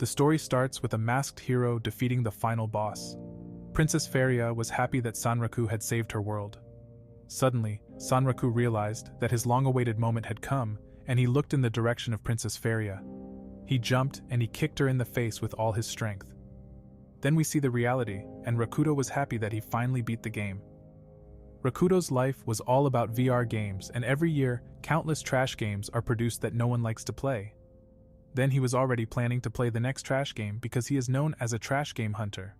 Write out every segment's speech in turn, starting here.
The story starts with a masked hero defeating the final boss. Princess Feria was happy that Sunraku had saved her world. Suddenly, Sunraku realized that his long-awaited moment had come, and he looked in the direction of Princess Feria. He jumped and he kicked her in the face with all his strength. Then we see the reality, and Rakuto was happy that he finally beat the game. Rakuto's life was all about VR games, and every year, countless trash games are produced that no one likes to play. Then he was already planning to play the next trash game because he is known as a trash game hunter.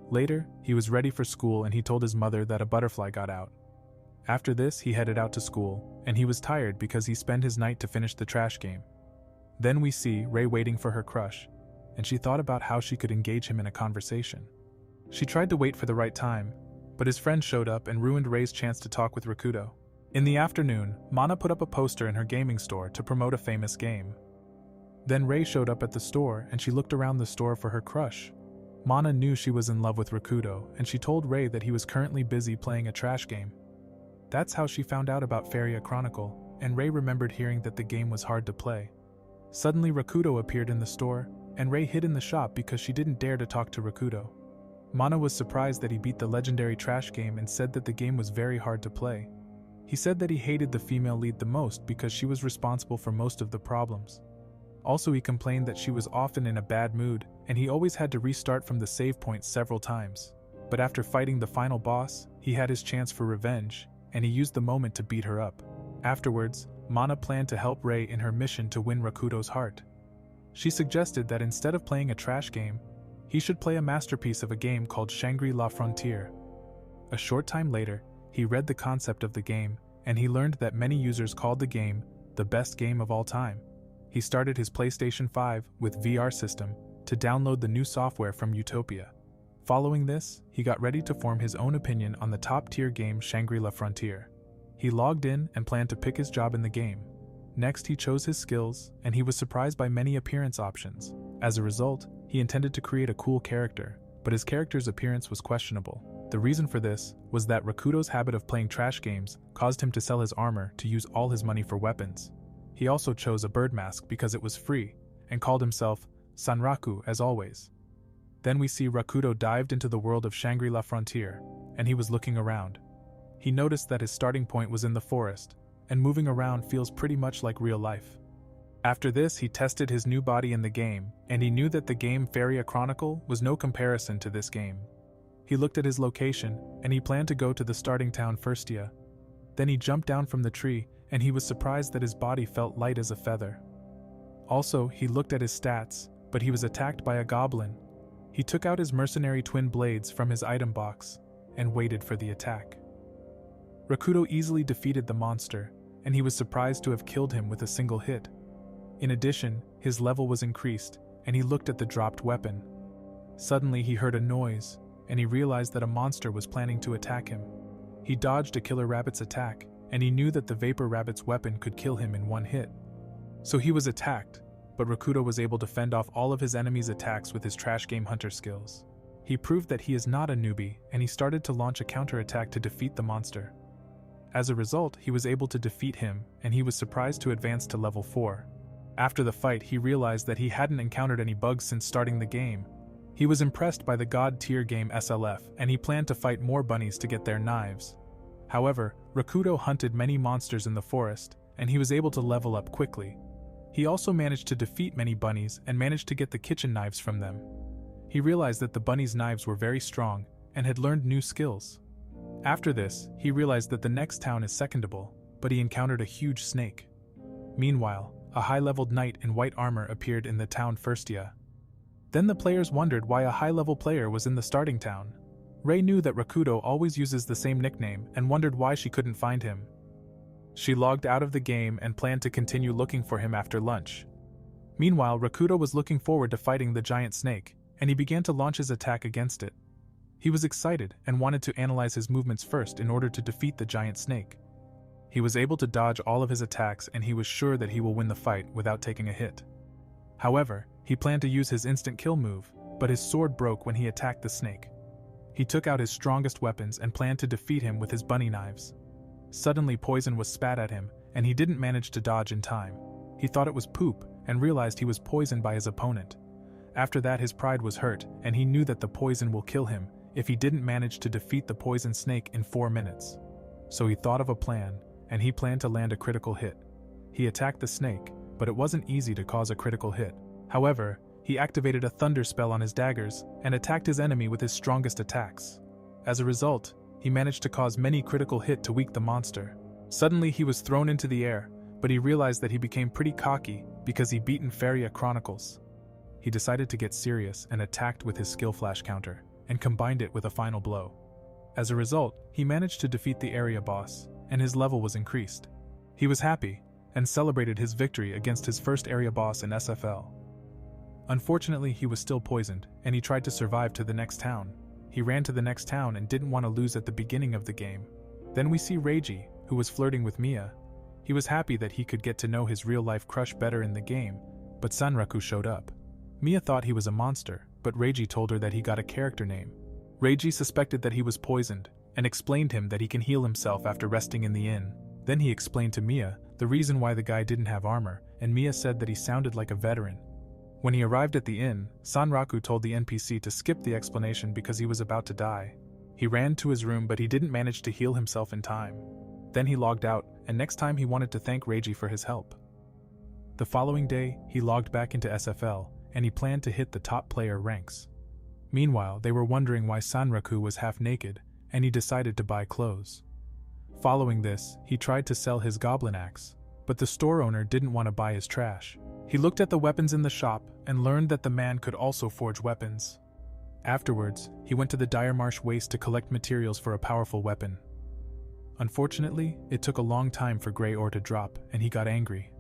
Later, he was ready for school and he told his mother that a butterfly got out. After this, he headed out to school, and he was tired because he spent his night to finish the trash game. Then we see Rei waiting for her crush, and she thought about how she could engage him in a conversation. She tried to wait for the right time, but his friend showed up and ruined Rei's chance to talk with Rakuto. In the afternoon, Mana put up a poster in her gaming store to promote a famous game. Then Rei showed up at the store and she looked around the store for her crush. Mana knew she was in love with Rakuto, and she told Rei that he was currently busy playing a trash game. That's how she found out about Feria Chronicle, and Rei remembered hearing that the game was hard to play. Suddenly Rakuto appeared in the store, and Rei hid in the shop because she didn't dare to talk to Rakuto. Mana was surprised that he beat the legendary trash game and said that the game was very hard to play. He said that he hated the female lead the most because she was responsible for most of the problems. Also, he complained that she was often in a bad mood, and he always had to restart from the save point several times. But after fighting the final boss, he had his chance for revenge, and he used the moment to beat her up. Afterwards, Mana planned to help Rei in her mission to win Rakuto's heart. She suggested that instead of playing a trash game, he should play a masterpiece of a game called Shangri-La Frontier. A short time later, he read the concept of the game, and he learned that many users called the game the best game of all time. He started his PlayStation 5 with VR system to download the new software from Utopia. Following this, he got ready to form his own opinion on the top-tier game Shangri-La Frontier. He logged in and planned to pick his job in the game. Next, he chose his skills, and he was surprised by many appearance options. As a result, he intended to create a cool character, but his character's appearance was questionable. The reason for this was that Rakuto's habit of playing trash games caused him to sell his armor to use all his money for weapons. He also chose a bird mask because it was free, and called himself Sunraku as always. Then we see Rakuto dived into the world of Shangri-La Frontier, and he was looking around. He noticed that his starting point was in the forest, and moving around feels pretty much like real life. After this, he tested his new body in the game, and he knew that the game Feria Chronicle was no comparison to this game. He looked at his location, and he planned to go to the starting town Firstia. Then he jumped down from the tree, and he was surprised that his body felt light as a feather. Also, he looked at his stats, but he was attacked by a goblin. He took out his mercenary twin blades from his item box, and waited for the attack. Rakuto easily defeated the monster, and he was surprised to have killed him with a single hit. In addition, his level was increased, and he looked at the dropped weapon. Suddenly he heard a noise, and he realized that a monster was planning to attack him. He dodged a killer rabbit's attack, and he knew that the vapor rabbit's weapon could kill him in one hit. So he was attacked, but Rakuto was able to fend off all of his enemies' attacks with his trash game hunter skills. He proved that he is not a newbie, and he started to launch a counterattack to defeat the monster. As a result, he was able to defeat him, and he was surprised to advance to level 4. After the fight, he realized that he hadn't encountered any bugs since starting the game. He was impressed by the god-tier game SLF, and he planned to fight more bunnies to get their knives. However, Rakuto hunted many monsters in the forest, and he was able to level up quickly. He also managed to defeat many bunnies and managed to get the kitchen knives from them. He realized that the bunnies' knives were very strong, and had learned new skills. After this, he realized that the next town is secondable, but he encountered a huge snake. Meanwhile, a high-leveled knight in white armor appeared in the town Firstia. Then the players wondered why a high-level player was in the starting town. Rei knew that Rakuto always uses the same nickname and wondered why she couldn't find him. She logged out of the game and planned to continue looking for him after lunch. Meanwhile, Rakuto was looking forward to fighting the giant snake, and he began to launch his attack against it. He was excited and wanted to analyze his movements first in order to defeat the giant snake. He was able to dodge all of his attacks, and he was sure that he will win the fight without taking a hit. However, he planned to use his instant kill move, but his sword broke when he attacked the snake. He took out his strongest weapons and planned to defeat him with his bunny knives. Suddenly poison was spat at him, and he didn't manage to dodge in time. He thought it was poop, and realized he was poisoned by his opponent. After that, his pride was hurt, and he knew that the poison will kill him if he didn't manage to defeat the poison snake in 4 minutes. So he thought of a plan, and he planned to land a critical hit. He attacked the snake, but it wasn't easy to cause a critical hit. However, he activated a thunder spell on his daggers and attacked his enemy with his strongest attacks. As a result, he managed to cause many critical hit to weaken the monster. Suddenly he was thrown into the air, but he realized that he became pretty cocky because he beaten Feria Chronicles. He decided to get serious and attacked with his skill flash counter, and combined it with a final blow. As a result, he managed to defeat the area boss, and his level was increased. He was happy, and celebrated his victory against his first area boss in SFL. Unfortunately, he was still poisoned, and he tried to survive to the next town. He ran to the next town and didn't want to lose at the beginning of the game. Then we see Reiji, who was flirting with Mia. He was happy that he could get to know his real-life crush better in the game, but Sunraku showed up. Mia thought he was a monster, but Reiji told her that he got a character name. Reiji suspected that he was poisoned, and explained him that he can heal himself after resting in the inn. Then he explained to Mia the reason why the guy didn't have armor, and Mia said that he sounded like a veteran. When he arrived at the inn, Sunraku told the NPC to skip the explanation because he was about to die. He ran to his room, but he didn't manage to heal himself in time. Then he logged out, and next time he wanted to thank Reiji for his help. The following day, he logged back into SFL, and he planned to hit the top player ranks. Meanwhile, they were wondering why Sunraku was half naked, and he decided to buy clothes. Following this, he tried to sell his goblin axe, but the store owner didn't want to buy his trash. He looked at the weapons in the shop and learned that the man could also forge weapons. Afterwards, he went to the Dire Marsh Waste to collect materials for a powerful weapon. Unfortunately, it took a long time for Grey Ore to drop, and he got angry.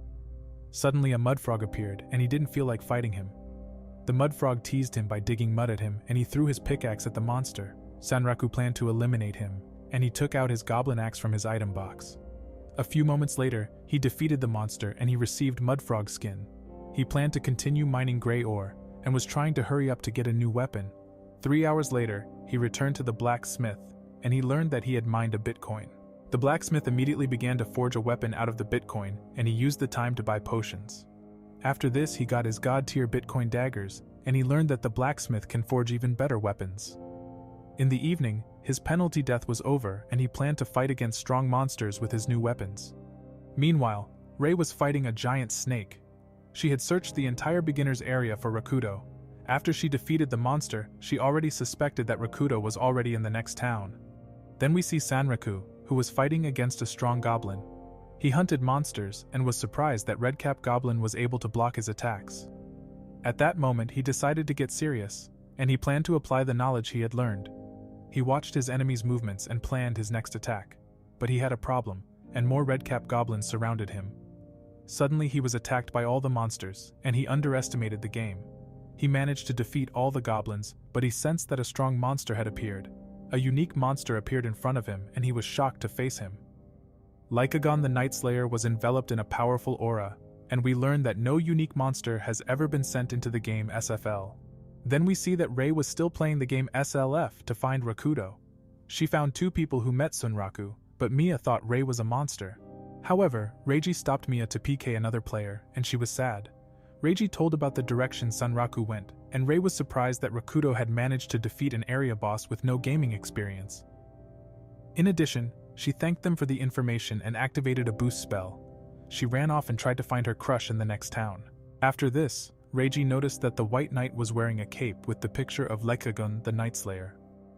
Suddenly a mud frog appeared, and he didn't feel like fighting him. The mud frog teased him by digging mud at him, and he threw his pickaxe at the monster. Sunraku planned to eliminate him, and he took out his goblin axe from his item box. A few moments later, he defeated the monster and he received mud frog skin. He planned to continue mining Grey Ore, and was trying to hurry up to get a new weapon. 3 hours later, he returned to the blacksmith, and he learned that he had mined a Bitcoin. The blacksmith immediately began to forge a weapon out of the Bitcoin, and he used the time to buy potions. After this, he got his god-tier Bitcoin daggers, and he learned that the blacksmith can forge even better weapons. In the evening, his penalty death was over, and he planned to fight against strong monsters with his new weapons. Meanwhile, Rei was fighting a giant snake. She had searched the entire beginner's area for Rakuto. After she defeated the monster, she already suspected that Rakuto was already in the next town. Then we see Sunraku, who was fighting against a strong goblin. He hunted monsters and was surprised that Redcap Goblin was able to block his attacks. At that moment, he decided to get serious, and he planned to apply the knowledge he had learned. He watched his enemy's movements and planned his next attack, but he had a problem, and more Redcap Goblins surrounded him. Suddenly he was attacked by all the monsters, and he underestimated the game. He managed to defeat all the goblins, but he sensed that a strong monster had appeared. A unique monster appeared in front of him, and he was shocked to face him. Lycagon the Nightslayer was enveloped in a powerful aura, and we learned that no unique monster has ever been sent into the game SFL. Then we see that Rei was still playing the game SLF to find Rakuto. She found 2 people who met Sunraku, but Mia thought Rei was a monster. However, Reiji stopped Mia to PK another player, and she was sad. Reiji told about the direction Sunraku went, and Rei was surprised that Rakuto had managed to defeat an area boss with no gaming experience. In addition, she thanked them for the information and activated a boost spell. She ran off and tried to find her crush in the next town. After this, Reiji noticed that the White Knight was wearing a cape with the picture of Lycagon the Nightslayer.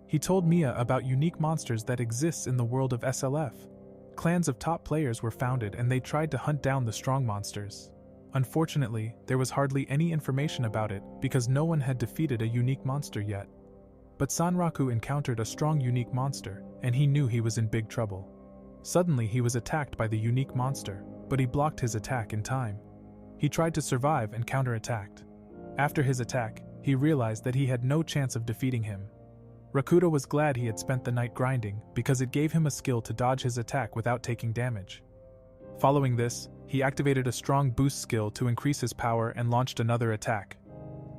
He told Mia about unique monsters that exist in the world of SLF. Clans of top players were founded and they tried to hunt down the strong monsters. Unfortunately, there was hardly any information about it because no one had defeated a unique monster yet. But Sunraku encountered a strong unique monster, and he knew he was in big trouble. Suddenly he was attacked by the unique monster, but he blocked his attack in time. He tried to survive and counterattacked. After his attack, he realized that he had no chance of defeating him. Rakuto was glad he had spent the night grinding because it gave him a skill to dodge his attack without taking damage. Following this, he activated a strong boost skill to increase his power and launched another attack.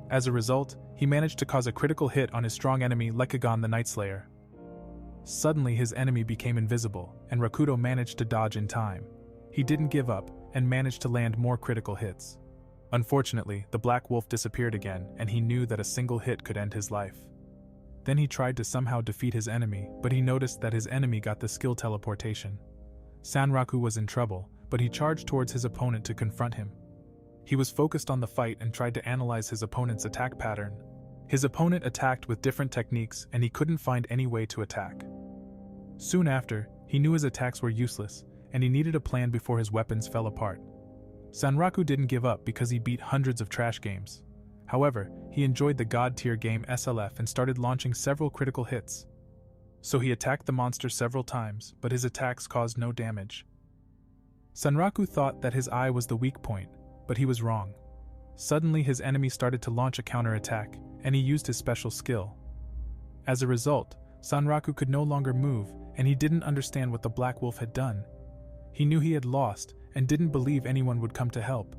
As a result, he managed to cause a critical hit on his strong enemy Lycagon the Nightslayer. Suddenly his enemy became invisible, and Rakuto managed to dodge in time. He didn't give up, and managed to land more critical hits. Unfortunately, the black wolf disappeared again, and he knew that a single hit could end his life. Then he tried to somehow defeat his enemy, but he noticed that his enemy got the skill teleportation. Sunraku was in trouble, but he charged towards his opponent to confront him. He was focused on the fight and tried to analyze his opponent's attack pattern. His opponent attacked with different techniques, and he couldn't find any way to attack. Soon after, he knew his attacks were useless, and he needed a plan before his weapons fell apart. Sunraku didn't give up because he beat hundreds of trash games. However, he enjoyed the god-tier game SLF and started launching several critical hits. So he attacked the monster several times, but his attacks caused no damage. Sunraku thought that his eye was the weak point, but he was wrong. Suddenly his enemy started to launch a counterattack, and he used his special skill. As a result, Sunraku could no longer move, and he didn't understand what the Black Wolf had done. He knew he had lost, and didn't believe anyone would come to help.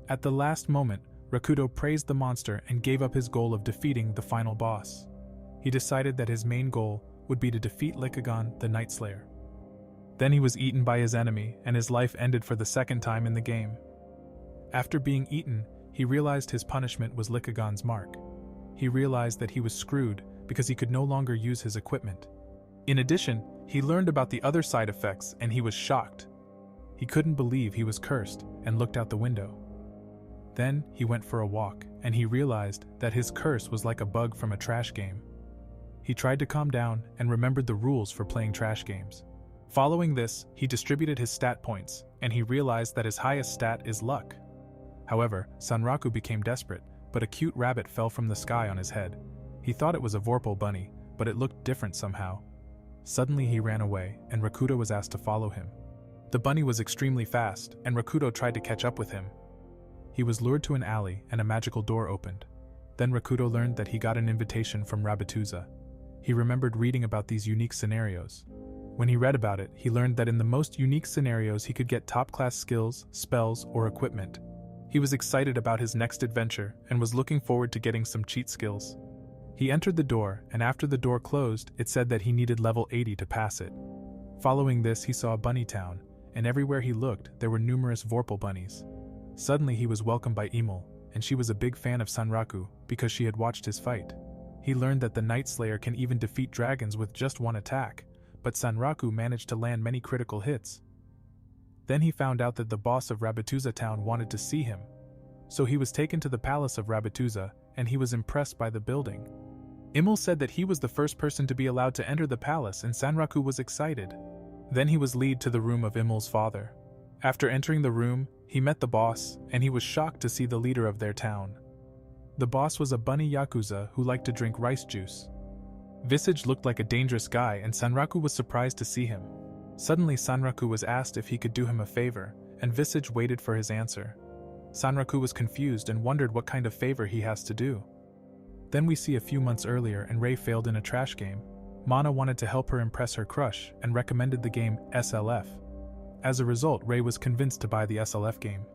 At the last moment, Rakuto praised the monster and gave up his goal of defeating the final boss. He decided that his main goal would be to defeat Lycagon, the Nightslayer. Then he was eaten by his enemy, and his life ended for the second time in the game. After being eaten, he realized his punishment was Lycagon's mark. He realized that he was screwed because he could no longer use his equipment. In addition, he learned about the other side effects and he was shocked. He couldn't believe he was cursed and looked out the window. Then he went for a walk, and he realized that his curse was like a bug from a trash game. He tried to calm down and remembered the rules for playing trash games. Following this, he distributed his stat points, and he realized that his highest stat is luck. However, Sunraku became desperate, but a cute rabbit fell from the sky on his head. He thought it was a Vorpal Bunny, but it looked different somehow. Suddenly he ran away, and Rakuto was asked to follow him. The bunny was extremely fast, and Rakuto tried to catch up with him. He was lured to an alley, and a magical door opened. Then Rakuto learned that he got an invitation from Rabituza. He remembered reading about these unique scenarios. When he read about it, he learned that in the most unique scenarios he could get top-class skills, spells, or equipment. He was excited about his next adventure and was looking forward to getting some cheat skills. He entered the door, and after the door closed, it said that he needed level 80 to pass it. Following this, he saw a bunny town, and everywhere he looked, there were numerous Vorpal bunnies. Suddenly he was welcomed by Emil, and she was a big fan of Sunraku because she had watched his fight. He learned that the Nightslayer can even defeat dragons with just one attack, but Sunraku managed to land many critical hits. Then he found out that the boss of Rabituza town wanted to see him. So he was taken to the palace of Rabituza, and he was impressed by the building. Emil said that he was the first person to be allowed to enter the palace, and Sunraku was excited. Then he was led to the room of Emil's father. After entering the room, he met the boss, and he was shocked to see the leader of their town. The boss was a bunny yakuza who liked to drink rice juice. Visage looked like a dangerous guy, and Sunraku was surprised to see him. Suddenly Sunraku was asked if he could do him a favor, and Visage waited for his answer. Sunraku was confused and wondered what kind of favor he has to do. Then we see a few months earlier, and Ray failed in a trash game. Mana wanted to help her impress her crush and recommended the game SLF. As a result, Ray was convinced to buy the SLF game.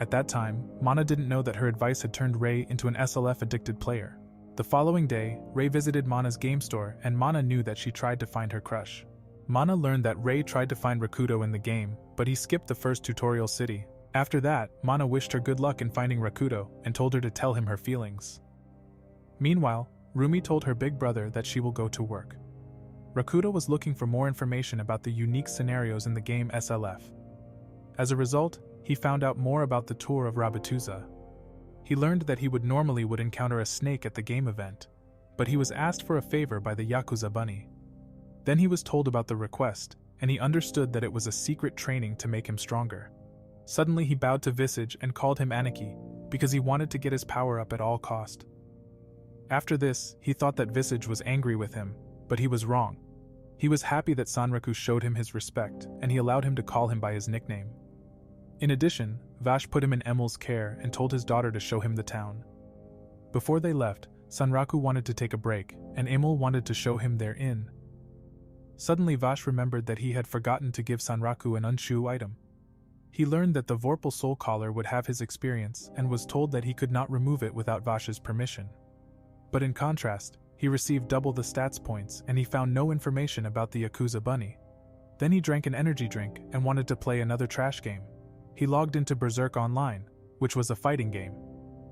At that time, Mana didn't know that her advice had turned Ray into an SLF-addicted player. The following day, Ray visited Mana's game store, and Mana knew that she tried to find her crush. Mana learned that Ray tried to find Rakuto in the game, but he skipped the first tutorial city. After that, Mana wished her good luck in finding Rakuto and told her to tell him her feelings. Meanwhile, Rumi told her big brother that she will go to work. Rakuto was looking for more information about the unique scenarios in the game SLF. As a result, he found out more about the tour of Rabituza. He learned that he would normally encounter a snake at the game event, but he was asked for a favor by the Yakuza bunny. Then he was told about the request, and he understood that it was a secret training to make him stronger. Suddenly he bowed to Visage and called him Aniki, because he wanted to get his power up at all cost. After this, he thought that Visage was angry with him, but he was wrong. He was happy that Sunraku showed him his respect, and he allowed him to call him by his nickname. In addition, Vash put him in Emil's care and told his daughter to show him the town. Before they left, Sunraku wanted to take a break, and Emil wanted to show him their inn. Suddenly Vash remembered that he had forgotten to give Sunraku an unshu item. He learned that the Vorpal Soul Collar would have his experience and was told that he could not remove it without Vash's permission. But in contrast, he received double the stats points and he found no information about the Yakuza bunny. Then he drank an energy drink and wanted to play another trash game. He logged into Berserk Online, which was a fighting game.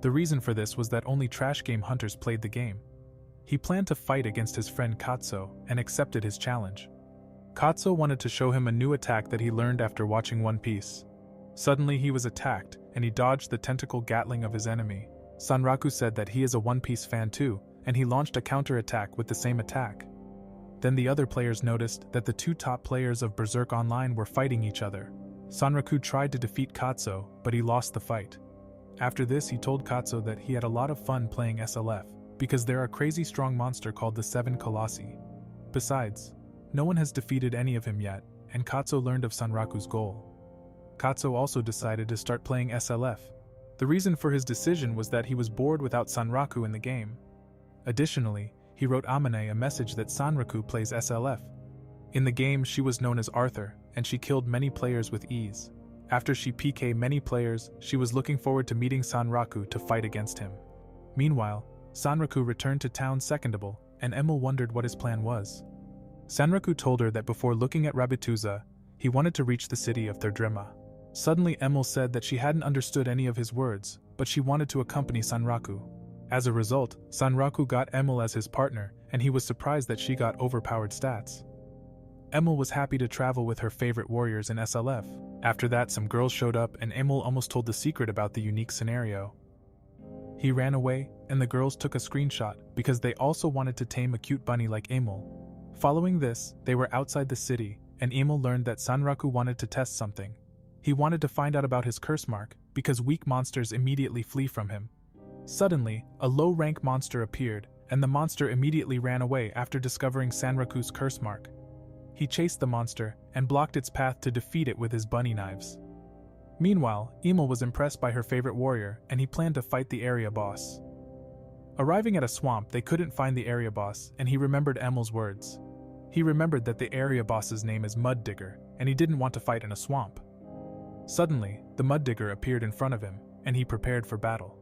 The reason for this was that only trash game hunters played the game. He planned to fight against his friend Katzo and accepted his challenge. Katzo wanted to show him a new attack that he learned after watching One Piece. Suddenly he was attacked, and he dodged the tentacle gatling of his enemy. Sunraku said that he is a One Piece fan too, and he launched a counter-attack with the same attack. Then the other players noticed that the two top players of Berserk Online were fighting each other. Sunraku tried to defeat Katzo, but he lost the fight. After this, he told Katzo that he had a lot of fun playing SLF, because there are a crazy strong monster called the Seven Colossi. Besides, no one has defeated any of him yet, and Katzo learned of Sunraku's goal. Katzo also decided to start playing SLF. The reason for his decision was that he was bored without Sunraku in the game. Additionally, he wrote Amane a message that Sunraku plays SLF. In the game, she was known as Arthur, and she killed many players with ease. After she PK many players, she was looking forward to meeting Sunraku to fight against him. Meanwhile, Sunraku returned to town secondable, and Emil wondered what his plan was. Sunraku told her that before looking at Rabituza, he wanted to reach the city of Therdrima. Suddenly Emil said that she hadn't understood any of his words, but she wanted to accompany Sunraku. As a result, Sunraku got Emil as his partner, and he was surprised that she got overpowered stats. Emil was happy to travel with her favorite warriors in SLF. After that, some girls showed up and Emil almost told the secret about the unique scenario. He ran away, and the girls took a screenshot because they also wanted to tame a cute bunny like Emil. Following this, they were outside the city, and Emil learned that Sunraku wanted to test something. He wanted to find out about his curse mark, because weak monsters immediately flee from him. Suddenly, a low-rank monster appeared, and the monster immediately ran away after discovering Sunraku's curse mark. He chased the monster and blocked its path to defeat it with his bunny knives. Meanwhile, Emil was impressed by her favorite warrior, and he planned to fight the area boss. Arriving at a swamp, they couldn't find the area boss, and he remembered Emil's words. He remembered that the area boss's name is Mud Digger, and he didn't want to fight in a swamp. Suddenly, the Mud Digger appeared in front of him, and he prepared for battle.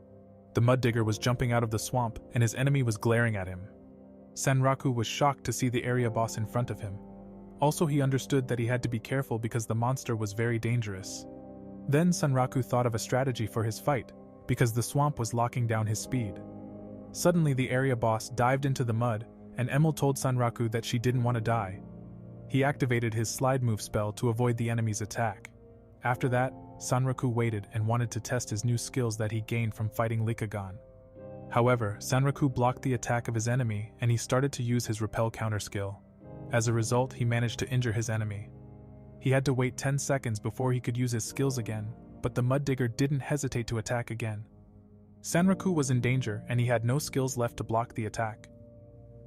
The Mud Digger was jumping out of the swamp, and his enemy was glaring at him. Sunraku was shocked to see the area boss in front of him. Also, he understood that he had to be careful because the monster was very dangerous. Then Sunraku thought of a strategy for his fight, because the swamp was locking down his speed. Suddenly, the area boss dived into the mud, and Emil told Sunraku that she didn't want to die. He activated his slide move spell to avoid the enemy's attack. After that, Sunraku waited and wanted to test his new skills that he gained from fighting Lycagon. However, Sunraku blocked the attack of his enemy and he started to use his repel counter skill. As a result, he managed to injure his enemy. He had to wait 10 seconds before he could use his skills again, but the Mud Digger didn't hesitate to attack again. Sunraku was in danger and he had no skills left to block the attack.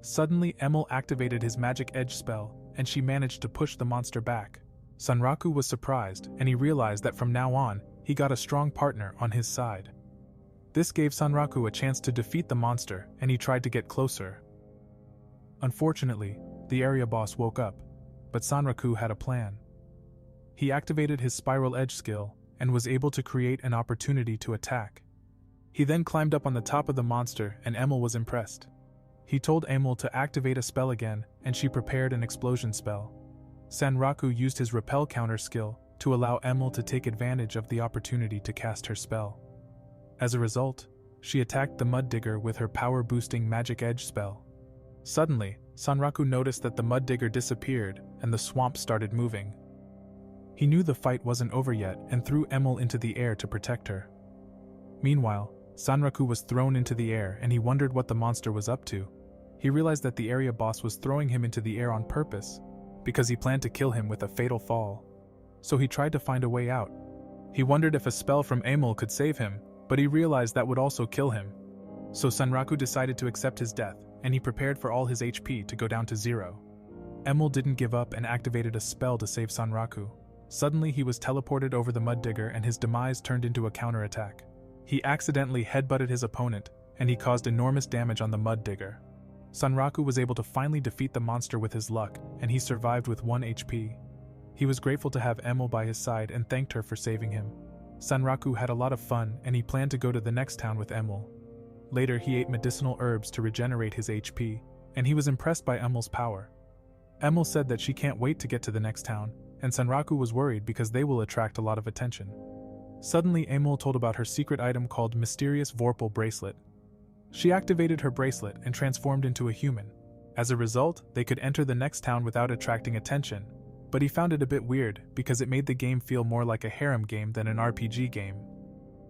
Suddenly, Emil activated his magic edge spell, and she managed to push the monster back. Sunraku was surprised, and he realized that from now on, he got a strong partner on his side. This gave Sunraku a chance to defeat the monster, and he tried to get closer. Unfortunately, the area boss woke up, but Sunraku had a plan. He activated his spiral edge skill, and was able to create an opportunity to attack. He then climbed up on the top of the monster, and Emil was impressed. He told Emil to activate a spell again, and she prepared an explosion spell. Sunraku used his repel counter skill to allow Emil to take advantage of the opportunity to cast her spell. As a result, she attacked the Mud Digger with her power-boosting magic edge spell. Suddenly, Sunraku noticed that the Mud Digger disappeared and the swamp started moving. He knew the fight wasn't over yet and threw Emil into the air to protect her. Meanwhile, Sunraku was thrown into the air and he wondered what the monster was up to. He realized that the area boss was throwing him into the air on purpose, because he planned to kill him with a fatal fall. So he tried to find a way out. He wondered if a spell from Emil could save him, but he realized that would also kill him. So Sunraku decided to accept his death, and he prepared for all his HP to go down to 0. Emil didn't give up and activated a spell to save Sunraku. Suddenly he was teleported over the Mud Digger and his demise turned into a counterattack. He accidentally headbutted his opponent, and he caused enormous damage on the Mud Digger. Sunraku was able to finally defeat the monster with his luck, and he survived with 1 HP. He was grateful to have Emil by his side and thanked her for saving him. Sunraku had a lot of fun and he planned to go to the next town with Emil. Later he ate medicinal herbs to regenerate his HP, and he was impressed by Emil's power. Emil said that she can't wait to get to the next town, and Sunraku was worried because they will attract a lot of attention. Suddenly, Emil told about her secret item called Mysterious Vorpal Bracelet. She activated her bracelet and transformed into a human. As a result, they could enter the next town without attracting attention, but he found it a bit weird because it made the game feel more like a harem game than an RPG game.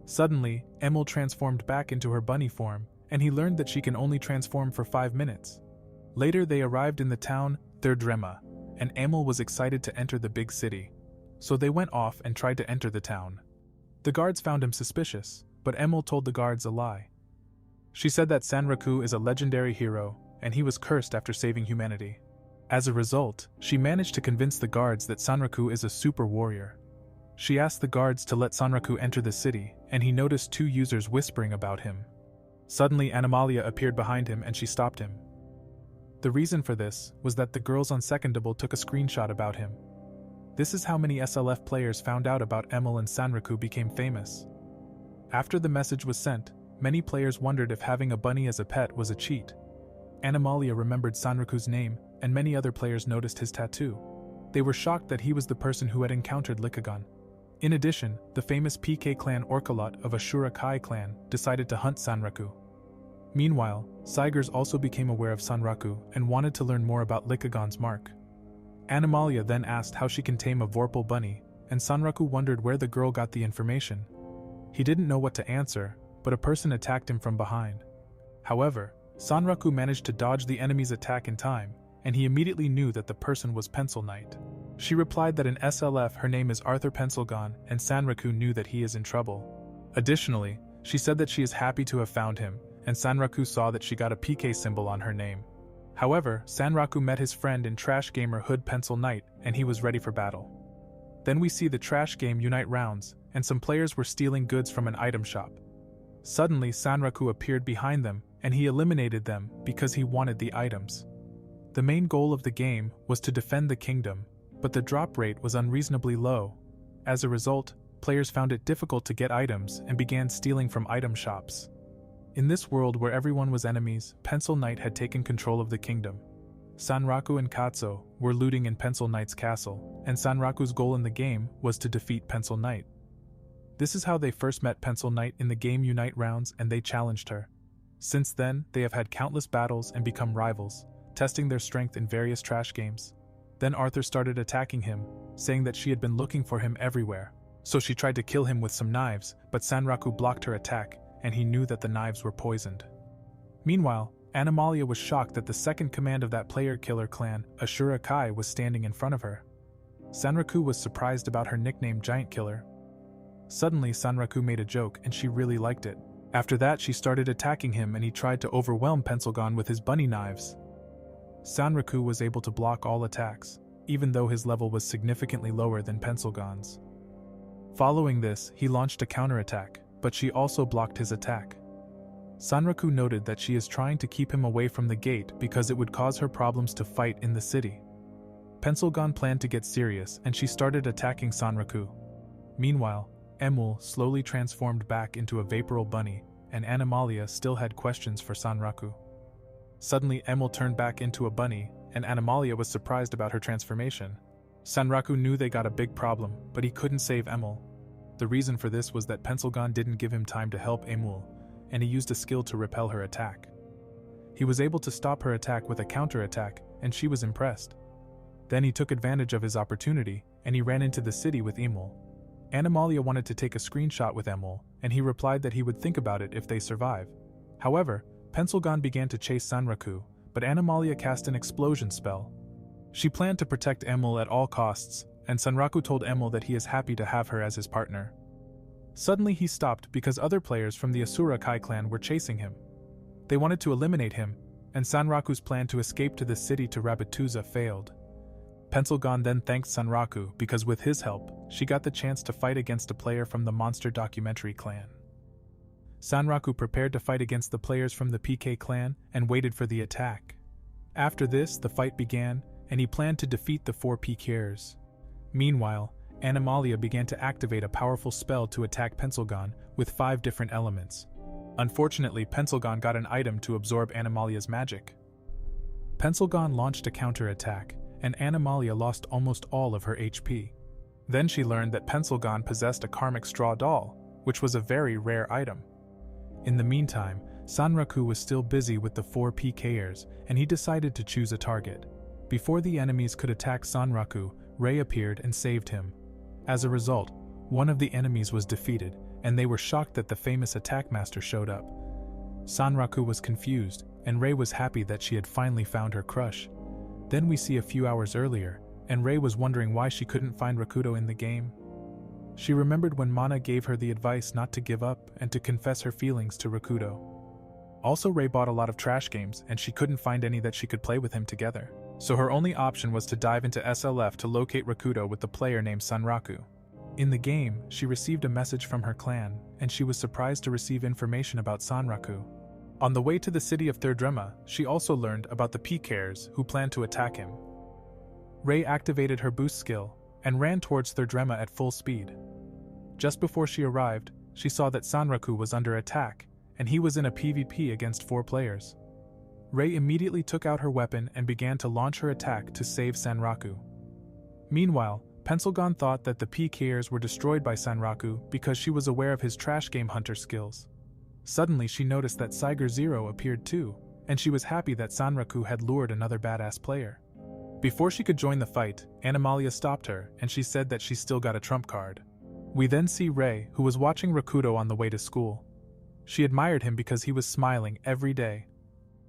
Suddenly, Emil transformed back into her bunny form, and he learned that she can only transform for 5 minutes. Later, they arrived in the town Weathrmon, and Emil was excited to enter the big city. So they went off and tried to enter the town. The guards found him suspicious, but Emil told the guards a lie. She said that Sunraku is a legendary hero, and he was cursed after saving humanity. As a result, she managed to convince the guards that Sunraku is a super warrior. She asked the guards to let Sunraku enter the city, and he noticed 2 users whispering about him. Suddenly, Animalia appeared behind him and she stopped him. The reason for this was that the girls on Secondable took a screenshot about him. This is how many SLF players found out about Emil and Sunraku became famous. After the message was sent, many players wondered if having a bunny as a pet was a cheat. Animalia remembered Sunraku's name, and many other players noticed his tattoo. They were shocked that he was the person who had encountered Lycagon. In addition, the famous PK clan Orkalot of Ashura Kai clan decided to hunt Sunraku. Meanwhile, Sigers also became aware of Sunraku and wanted to learn more about Lycagon's mark. Animalia then asked how she can tame a Vorpal Bunny, and Sunraku wondered where the girl got the information. He didn't know what to answer, but a person attacked him from behind. However, Sunraku managed to dodge the enemy's attack in time, and he immediately knew that the person was Pencil Knight. She replied that in SLF her name is Arthur Pencilgon, and Sunraku knew that he is in trouble. Additionally, she said that she is happy to have found him, and Sunraku saw that she got a PK symbol on her name. However, Sunraku met his friend in Trash Gamer Hood Pencil Knight, and he was ready for battle. Then we see the Trash Game unite rounds, and some players were stealing goods from an item shop. Suddenly, Sunraku appeared behind them, and he eliminated them because he wanted the items. The main goal of the game was to defend the kingdom, but the drop rate was unreasonably low. As a result, players found it difficult to get items and began stealing from item shops. In this world where everyone was enemies, Pencil Knight had taken control of the kingdom. Sunraku and Katzo were looting in Pencil Knight's castle, and Sunraku's goal in the game was to defeat Pencil Knight. This is how they first met Pencil Knight in the game Unite rounds, and they challenged her. Since then, they have had countless battles and become rivals, testing their strength in various trash games. Then Arthur started attacking him, saying that she had been looking for him everywhere. So she tried to kill him with some knives, but Sunraku blocked her attack, and he knew that the knives were poisoned. Meanwhile, Animalia was shocked that the second command of that player-killer clan, Ashura Kai, was standing in front of her. Sunraku was surprised about her nickname Giant Killer. Suddenly, Sunraku made a joke, and she really liked it. After that, she started attacking him, and he tried to overwhelm Pencilgon with his bunny knives. Sunraku was able to block all attacks, even though his level was significantly lower than Pencilgon's. Following this, he launched a counterattack, but she also blocked his attack. Sunraku noted that she is trying to keep him away from the gate because it would cause her problems to fight in the city. Pencilgon planned to get serious, and she started attacking Sunraku. Meanwhile, Emil slowly transformed back into a Vaporal Bunny, and Animalia still had questions for Sunraku. Suddenly, Emil turned back into a bunny, and Animalia was surprised about her transformation. Sunraku knew they got a big problem, but he couldn't save Emil. The reason for this was that Pencilgon didn't give him time to help Emil, and he used a skill to repel her attack. He was able to stop her attack with a counterattack, and she was impressed. Then he took advantage of his opportunity, and he ran into the city with Emil. Animalia wanted to take a screenshot with Emil, and he replied that he would think about it if they survive. However, Pencilgon began to chase Sunraku, but Animalia cast an explosion spell. She planned to protect Emil at all costs, and Sunraku told Emil that he is happy to have her as his partner. Suddenly he stopped because other players from the Asura Kai clan were chasing him. They wanted to eliminate him, and Sunraku's plan to escape to the city to Rabbituza failed. Pencilgon then thanked Sunraku because with his help, she got the chance to fight against a player from the Monster Documentary clan. Sunraku prepared to fight against the players from the PK clan and waited for the attack. After this, the fight began, and he planned to defeat the 4 PKers. Meanwhile, Animalia began to activate a powerful spell to attack Pencilgon with 5 different elements. Unfortunately, Pencilgon got an item to absorb Animalia's magic. Pencilgon launched a counterattack, and Animalia lost almost all of her HP. Then she learned that Pencilgon possessed a karmic straw doll, which was a very rare item. In the meantime, Sunraku was still busy with the 4 PKers, and he decided to choose a target. Before the enemies could attack Sunraku, Ray appeared and saved him. As a result, one of the enemies was defeated, and they were shocked that the famous attack master showed up. Sunraku was confused, and Ray was happy that she had finally found her crush. Then we see a few hours earlier, and Ray was wondering why she couldn't find Rakuto in the game. She remembered when Mana gave her the advice not to give up and to confess her feelings to Rakuto. Also, Ray bought a lot of trash games, and she couldn't find any that she could play with him together. So her only option was to dive into SLF to locate Rakuto with the player named Sunraku. In the game, she received a message from her clan, and she was surprised to receive information about Sunraku. On the way to the city of Thirdrema, she also learned about the PKers who planned to attack him. Ray activated her boost skill and ran towards Thirdrema at full speed. Just before she arrived, she saw that Sunraku was under attack, and he was in a PvP against 4 players. Ray immediately took out her weapon and began to launch her attack to save Sunraku. Meanwhile, Pencilgon thought that the PKers were destroyed by Sunraku because she was aware of his trash game hunter skills. Suddenly she noticed that Saiger Zero appeared too, and she was happy that Sunraku had lured another badass player. Before she could join the fight, Animalia stopped her, and she said that she still got a trump card. We then see Ray, who was watching Rakuto on the way to school. She admired him because he was smiling every day.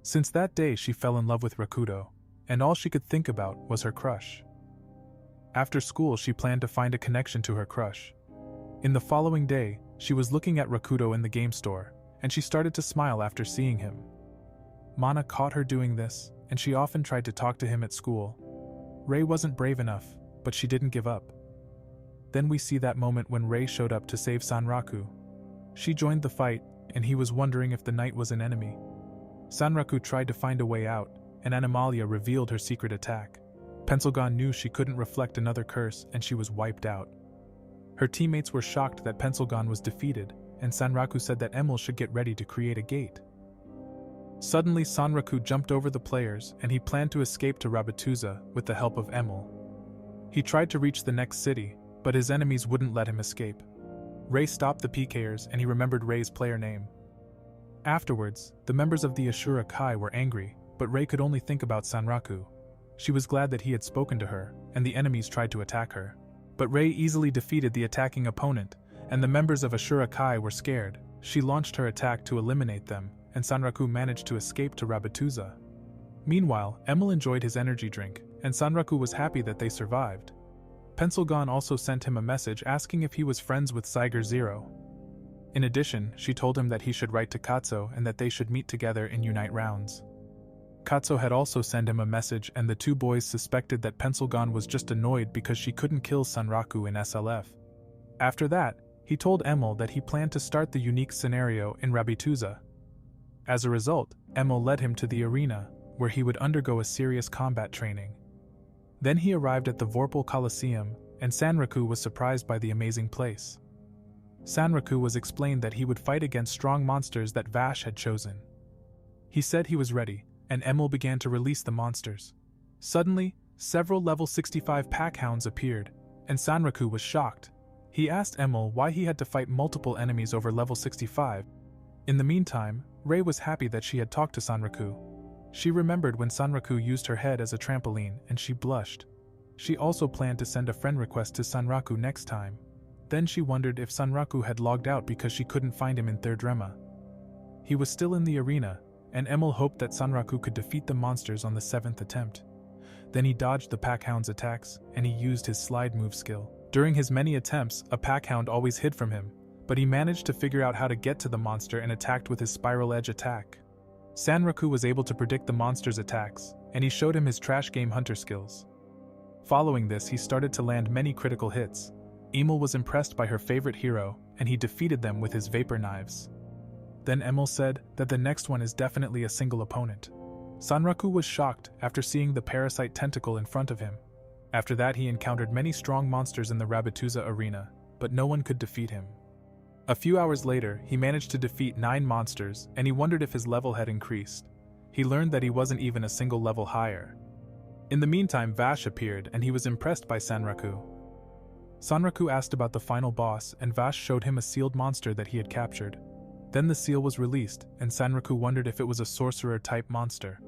Since that day she fell in love with Rakuto, and all she could think about was her crush. After school she planned to find a connection to her crush. In the following day, she was looking at Rakuto in the game store, and she started to smile after seeing him. Mana caught her doing this, and she often tried to talk to him at school. Ray wasn't brave enough, but she didn't give up. Then we see that moment when Ray showed up to save Sunraku. She joined the fight, and he was wondering if the knight was an enemy. Sunraku tried to find a way out, and Animalia revealed her secret attack. Pencilgon knew she couldn't reflect another curse, and she was wiped out. Her teammates were shocked that Pencilgon was defeated, and Sunraku said that Emil should get ready to create a gate. Suddenly Sunraku jumped over the players, and he planned to escape to Rabatuza with the help of Emil. He tried to reach the next city, but his enemies wouldn't let him escape. Ray stopped the PKers, and he remembered Ray's player name. Afterwards, the members of the Ashura Kai were angry, but Ray could only think about Sunraku. She was glad that he had spoken to her, and the enemies tried to attack her. But Ray easily defeated the attacking opponent, and the members of Ashura Kai were scared. She launched her attack to eliminate them, and Sunraku managed to escape to Rabatuza. Meanwhile, Emil enjoyed his energy drink, and Sunraku was happy that they survived. Pencilgon also sent him a message asking if he was friends with Saiger Zero. In addition, she told him that he should write to Katzo and that they should meet together in Unite rounds. Katzo had also sent him a message, and the 2 boys suspected that Pencilgon was just annoyed because she couldn't kill Sunraku in SLF. After that, he told Emil that he planned to start the unique scenario in Rabatuza. As a result, Emil led him to the arena, where he would undergo a serious combat training. Then he arrived at the Vorpal Coliseum, and Sunraku was surprised by the amazing place. Sunraku was explained that he would fight against strong monsters that Vash had chosen. He said he was ready, and Emil began to release the monsters. Suddenly, several level 65 packhounds appeared, and Sunraku was shocked. He asked Emil why he had to fight multiple enemies over level 65. In the meantime, Ray was happy that she had talked to Sunraku. She remembered when Sunraku used her head as a trampoline, and she blushed. She also planned to send a friend request to Sunraku next time. Then she wondered if Sunraku had logged out because she couldn't find him in Thirdrema. He was still in the arena, and Emil hoped that Sunraku could defeat the monsters on the 7th attempt. Then he dodged the packhound's attacks, and he used his slide move skill. During his many attempts, a packhound always hid from him, but he managed to figure out how to get to the monster and attacked with his spiral edge attack. Sunraku was able to predict the monster's attacks, and he showed him his trash game hunter skills. Following this, he started to land many critical hits. Emil was impressed by her favorite hero, and he defeated them with his vapor knives. Then Emil said that the next one is definitely a single opponent. Sunraku was shocked after seeing the parasite tentacle in front of him. After that, he encountered many strong monsters in the Rabatuza arena, but no one could defeat him. A few hours later, he managed to defeat 9 monsters, and he wondered if his level had increased. He learned that he wasn't even a single level higher. In the meantime, Vash appeared, and he was impressed by Sunraku. Sunraku asked about the final boss, and Vash showed him a sealed monster that he had captured. Then the seal was released, and Sunraku wondered if it was a sorcerer-type monster.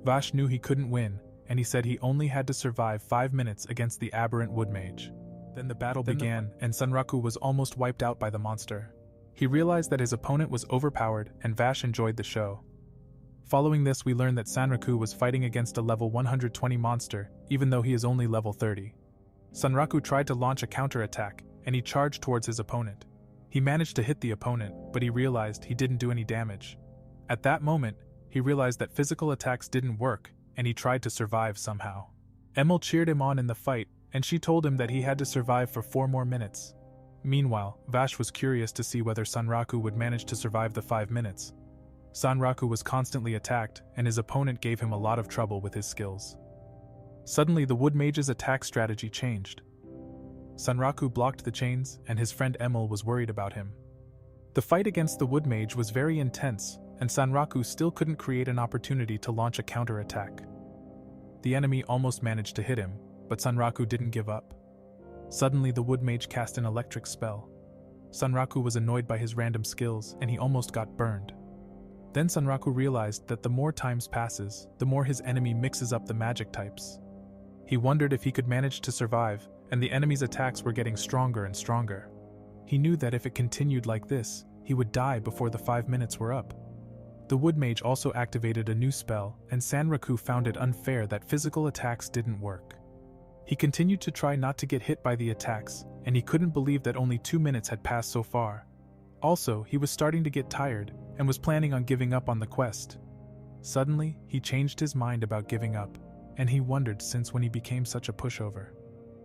Vash knew he couldn't win, and he said he only had to survive 5 minutes against the aberrant wood mage. Then the battle began, and Sunraku was almost wiped out by the monster. He realized that his opponent was overpowered, and Vash enjoyed the show. Following this, we learned that Sunraku was fighting against a level 120 monster, even though he is only level 30. Sunraku tried to launch a counterattack, and he charged towards his opponent. He managed to hit the opponent, but he realized he didn't do any damage. At that moment, he realized that physical attacks didn't work, and he tried to survive somehow. Emil cheered him on in the fight, and she told him that he had to survive for 4 more minutes. Meanwhile, Vash was curious to see whether Sunraku would manage to survive the 5 minutes. Sunraku was constantly attacked, and his opponent gave him a lot of trouble with his skills. Suddenly, the wood mage's attack strategy changed. Sunraku blocked the chains, and his friend Emil was worried about him. The fight against the wood mage was very intense, and Sunraku still couldn't create an opportunity to launch a counterattack. The enemy almost managed to hit him, but Sunraku didn't give up. Suddenly, the wood mage cast an electric spell. Sunraku was annoyed by his random skills, and he almost got burned. Then Sunraku realized that the more times passes, the more his enemy mixes up the magic types. He wondered if he could manage to survive, and the enemy's attacks were getting stronger and stronger. He knew that if it continued like this, he would die before the 5 minutes were up. The wood mage also activated a new spell, and Sunraku found it unfair that physical attacks didn't work. He continued to try not to get hit by the attacks, and he couldn't believe that only 2 minutes had passed so far. Also, he was starting to get tired, and was planning on giving up on the quest. Suddenly, he changed his mind about giving up, and he wondered since when he became such a pushover.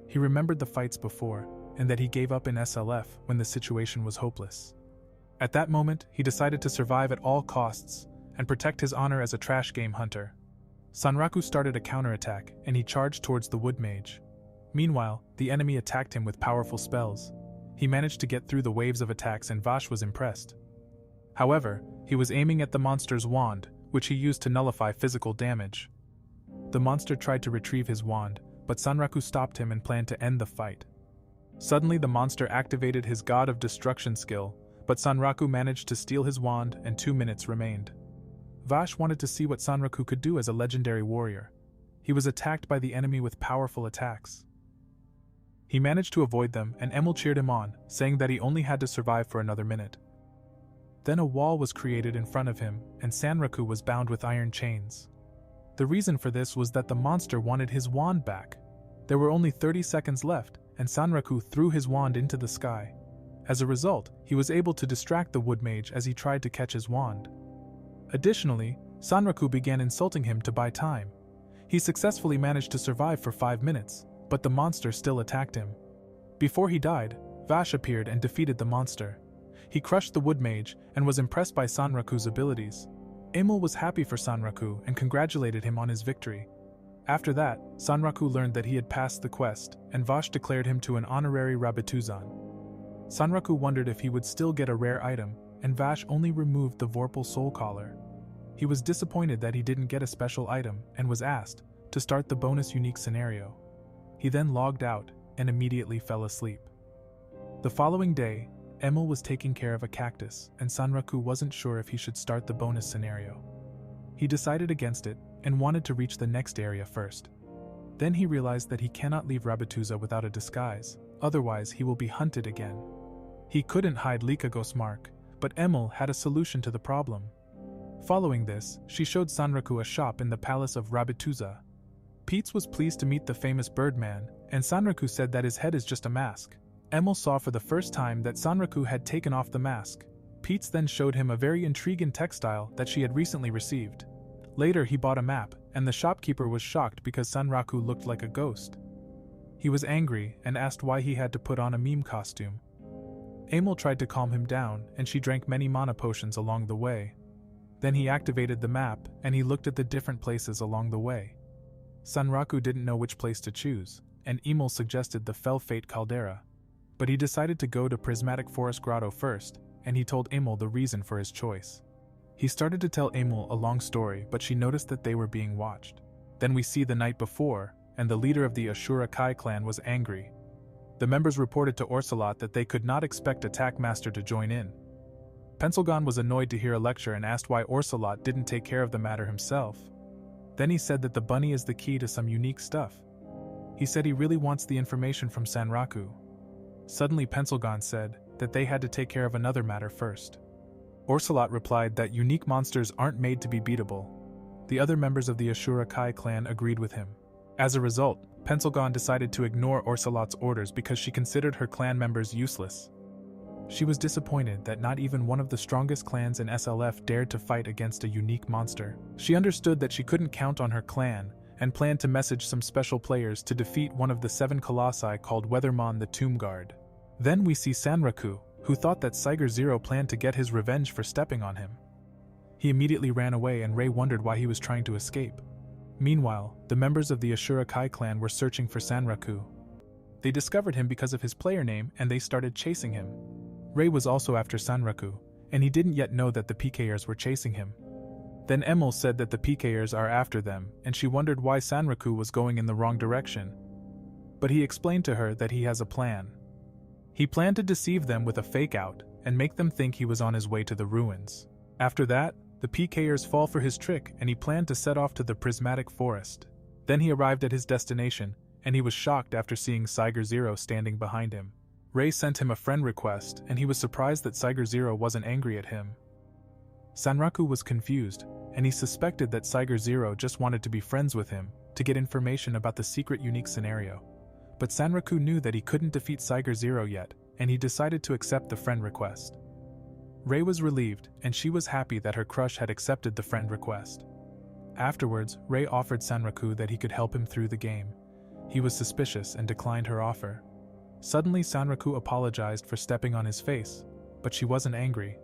He remembered the fights before, and that he gave up in SLF when the situation was hopeless. At that moment, he decided to survive at all costs, and protect his honor as a trash game hunter. Sunraku started a counterattack, and he charged towards the wood mage. Meanwhile, the enemy attacked him with powerful spells. He managed to get through the waves of attacks, and Vash was impressed. However, he was aiming at the monster's wand, which he used to nullify physical damage. The monster tried to retrieve his wand, but Sunraku stopped him and planned to end the fight. Suddenly, the monster activated his God of Destruction skill, but Sunraku managed to steal his wand, and 2 minutes remained. Vash wanted to see what Sunraku could do as a legendary warrior. He was attacked by the enemy with powerful attacks. He managed to avoid them, and Emil cheered him on, saying that he only had to survive for another minute. Then a wall was created in front of him, and Sunraku was bound with iron chains. The reason for this was that the monster wanted his wand back. There were only 30 seconds left, and Sunraku threw his wand into the sky. As a result, he was able to distract the wood mage as he tried to catch his wand. Additionally, Sunraku began insulting him to buy time. He successfully managed to survive for 5 minutes, but the monster still attacked him. Before he died, Vash appeared and defeated the monster. He crushed the wood mage and was impressed by Sunraku's abilities. Emil was happy for Sunraku and congratulated him on his victory. After that, Sunraku learned that he had passed the quest, and Vash declared him to an honorary Rabituzan. Sunraku wondered if he would still get a rare item, and Vash only removed the Vorpal soul collar. He was disappointed that he didn't get a special item and was asked to start the bonus unique scenario. He then logged out and immediately fell asleep. The following day, Emil was taking care of a cactus, and Sunraku wasn't sure if he should start the bonus scenario. He decided against it and wanted to reach the next area first. Then he realized that he cannot leave Rabituza without a disguise, otherwise he will be hunted again. He couldn't hide Lycagon's mark, but Emil had a solution to the problem. Following this, she showed Sunraku a shop in the palace of Rabituza. Peets was pleased to meet the famous Birdman, and Sunraku said that his head is just a mask. Emil saw for the first time that Sunraku had taken off the mask. Peets then showed him a very intriguing textile that she had recently received. Later he bought a map, and the shopkeeper was shocked because Sunraku looked like a ghost. He was angry and asked why he had to put on a meme costume. Emil tried to calm him down, and she drank many mana potions along the way. Then he activated the map, and he looked at the different places along the way. Sunraku didn't know which place to choose, and Emil suggested the Fell Fate Caldera. But he decided to go to Prismatic Forest Grotto first, and he told Emil the reason for his choice. He started to tell Emil a long story, but she noticed that they were being watched. Then we see the night before, and the leader of the Ashura Kai clan was angry. The members reported to Orsalot that they could not expect Attack Master to join in. Pencilgon was annoyed to hear a lecture and asked why Orsalot didn't take care of the matter himself. Then he said that the bunny is the key to some unique stuff. He said he really wants the information from Sunraku. Suddenly Pencilgon said that they had to take care of another matter first. Orsalot replied that unique monsters aren't made to be beatable. The other members of the Ashura Kai clan agreed with him. As a result, Pencilgon decided to ignore Orsalot's orders because she considered her clan members useless. She was disappointed that not even one of the strongest clans in SLF dared to fight against a unique monster. She understood that she couldn't count on her clan, and planned to message some special players to defeat one of the 7 Colossi called Weathrmon the Tomb Guard. Then we see Sunraku, who thought that Siger Zero planned to get his revenge for stepping on him. He immediately ran away and Ray wondered why he was trying to escape. Meanwhile, the members of the Ashura Kai clan were searching for Sunraku. They discovered him because of his player name and they started chasing him. Ray was also after Sunraku, and he didn't yet know that the PKers were chasing him. Then Emil said that the PKers are after them, and she wondered why Sunraku was going in the wrong direction. But he explained to her that he has a plan. He planned to deceive them with a fake-out and make them think he was on his way to the ruins. After that, the PKers fall for his trick and he planned to set off to the prismatic forest. Then he arrived at his destination, and he was shocked after seeing Siger Zero standing behind him. Ray sent him a friend request and he was surprised that Siger Zero wasn't angry at him. Sunraku was confused, and he suspected that Siger Zero just wanted to be friends with him, to get information about the secret unique scenario. But Sunraku knew that he couldn't defeat Siger Zero yet, and he decided to accept the friend request. Ray was relieved, and she was happy that her crush had accepted the friend request. Afterwards, Ray offered Sunraku that he could help him through the game. He was suspicious and declined her offer. Suddenly Sunraku apologized for stepping on his face, but she wasn't angry.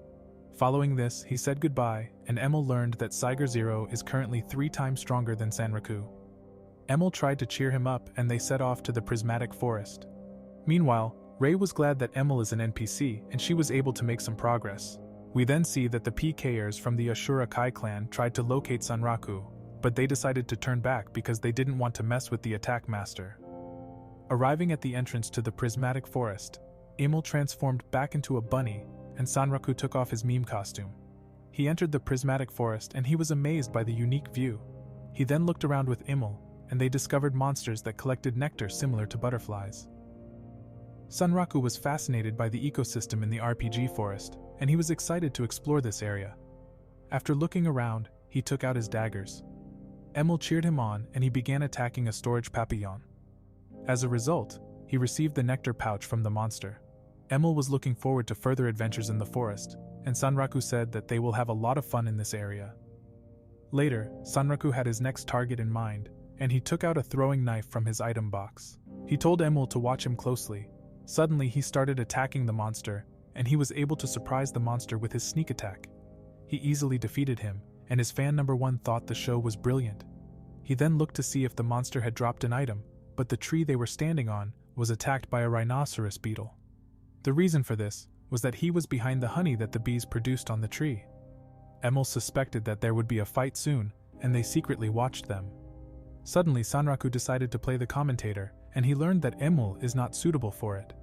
Following this, he said goodbye, and Emil learned that Siger Zero is currently 3 times stronger than Sunraku. Emil tried to cheer him up and they set off to the prismatic forest. Meanwhile, Ray was glad that Emil is an NPC and she was able to make some progress. We then see that the PKers from the Ashura Kai clan tried to locate Sunraku, but they decided to turn back because they didn't want to mess with the attack master. Arriving at the entrance to the prismatic forest, Emil transformed back into a bunny and Sunraku took off his meme costume. He entered the prismatic forest and he was amazed by the unique view. He then looked around with Emil, and they discovered monsters that collected nectar similar to butterflies. Sunraku was fascinated by the ecosystem in the RPG forest, and he was excited to explore this area. After looking around, he took out his daggers. Emil cheered him on and he began attacking a storage papillon. As a result, he received the nectar pouch from the monster. Emil was looking forward to further adventures in the forest, and Sunraku said that they will have a lot of fun in this area. Later, Sunraku had his next target in mind, and he took out a throwing knife from his item box. He told Emil to watch him closely. Suddenly he started attacking the monster, and he was able to surprise the monster with his sneak attack. He easily defeated him, and his fan number 1 thought the show was brilliant. He then looked to see if the monster had dropped an item, but the tree they were standing on was attacked by a rhinoceros beetle. The reason for this was that he was behind the honey that the bees produced on the tree. Emil suspected that there would be a fight soon, and they secretly watched them. Suddenly Sunraku decided to play the commentator, and he learned that Emil is not suitable for it.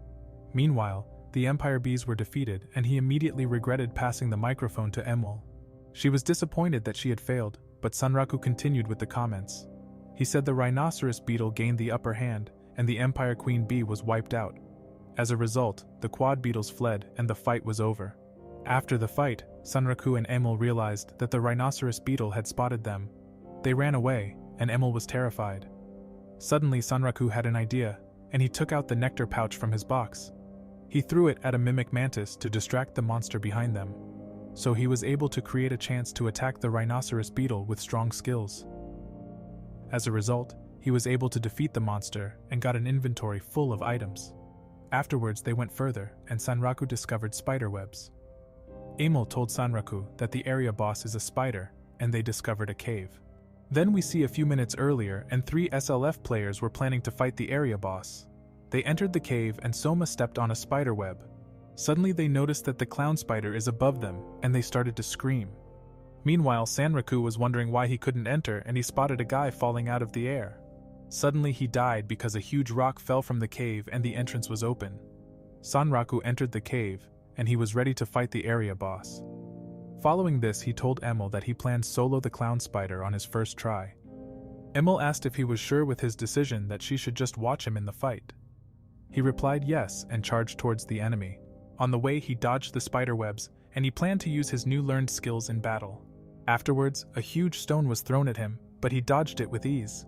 Meanwhile, the Empire bees were defeated and he immediately regretted passing the microphone to Emil. She was disappointed that she had failed, but Sunraku continued with the comments. He said the rhinoceros beetle gained the upper hand, and the Empire Queen Bee was wiped out. As a result, the quad beetles fled and the fight was over. After the fight, Sunraku and Emil realized that the rhinoceros beetle had spotted them. They ran away, and Emil was terrified. Suddenly Sunraku had an idea, and he took out the nectar pouch from his box. He threw it at a mimic mantis to distract the monster behind them. So he was able to create a chance to attack the rhinoceros beetle with strong skills. As a result, he was able to defeat the monster and got an inventory full of items. Afterwards they went further, and Sunraku discovered spider webs. Emil told Sunraku that the area boss is a spider, and they discovered a cave. Then we see a few minutes earlier and 3 SLF players were planning to fight the area boss. They entered the cave and Soma stepped on a spider web. Suddenly they noticed that the clown spider is above them, and they started to scream. Meanwhile, Sunraku was wondering why he couldn't enter and he spotted a guy falling out of the air. Suddenly he died because a huge rock fell from the cave and the entrance was open. Sunraku entered the cave, and he was ready to fight the area boss. Following this, he told Emil that he planned solo the clown spider on his first try. Emil asked if he was sure with his decision that she should just watch him in the fight. He replied yes and charged towards the enemy. On the way, he dodged the spider webs, and he planned to use his new learned skills in battle. Afterwards, a huge stone was thrown at him, but he dodged it with ease.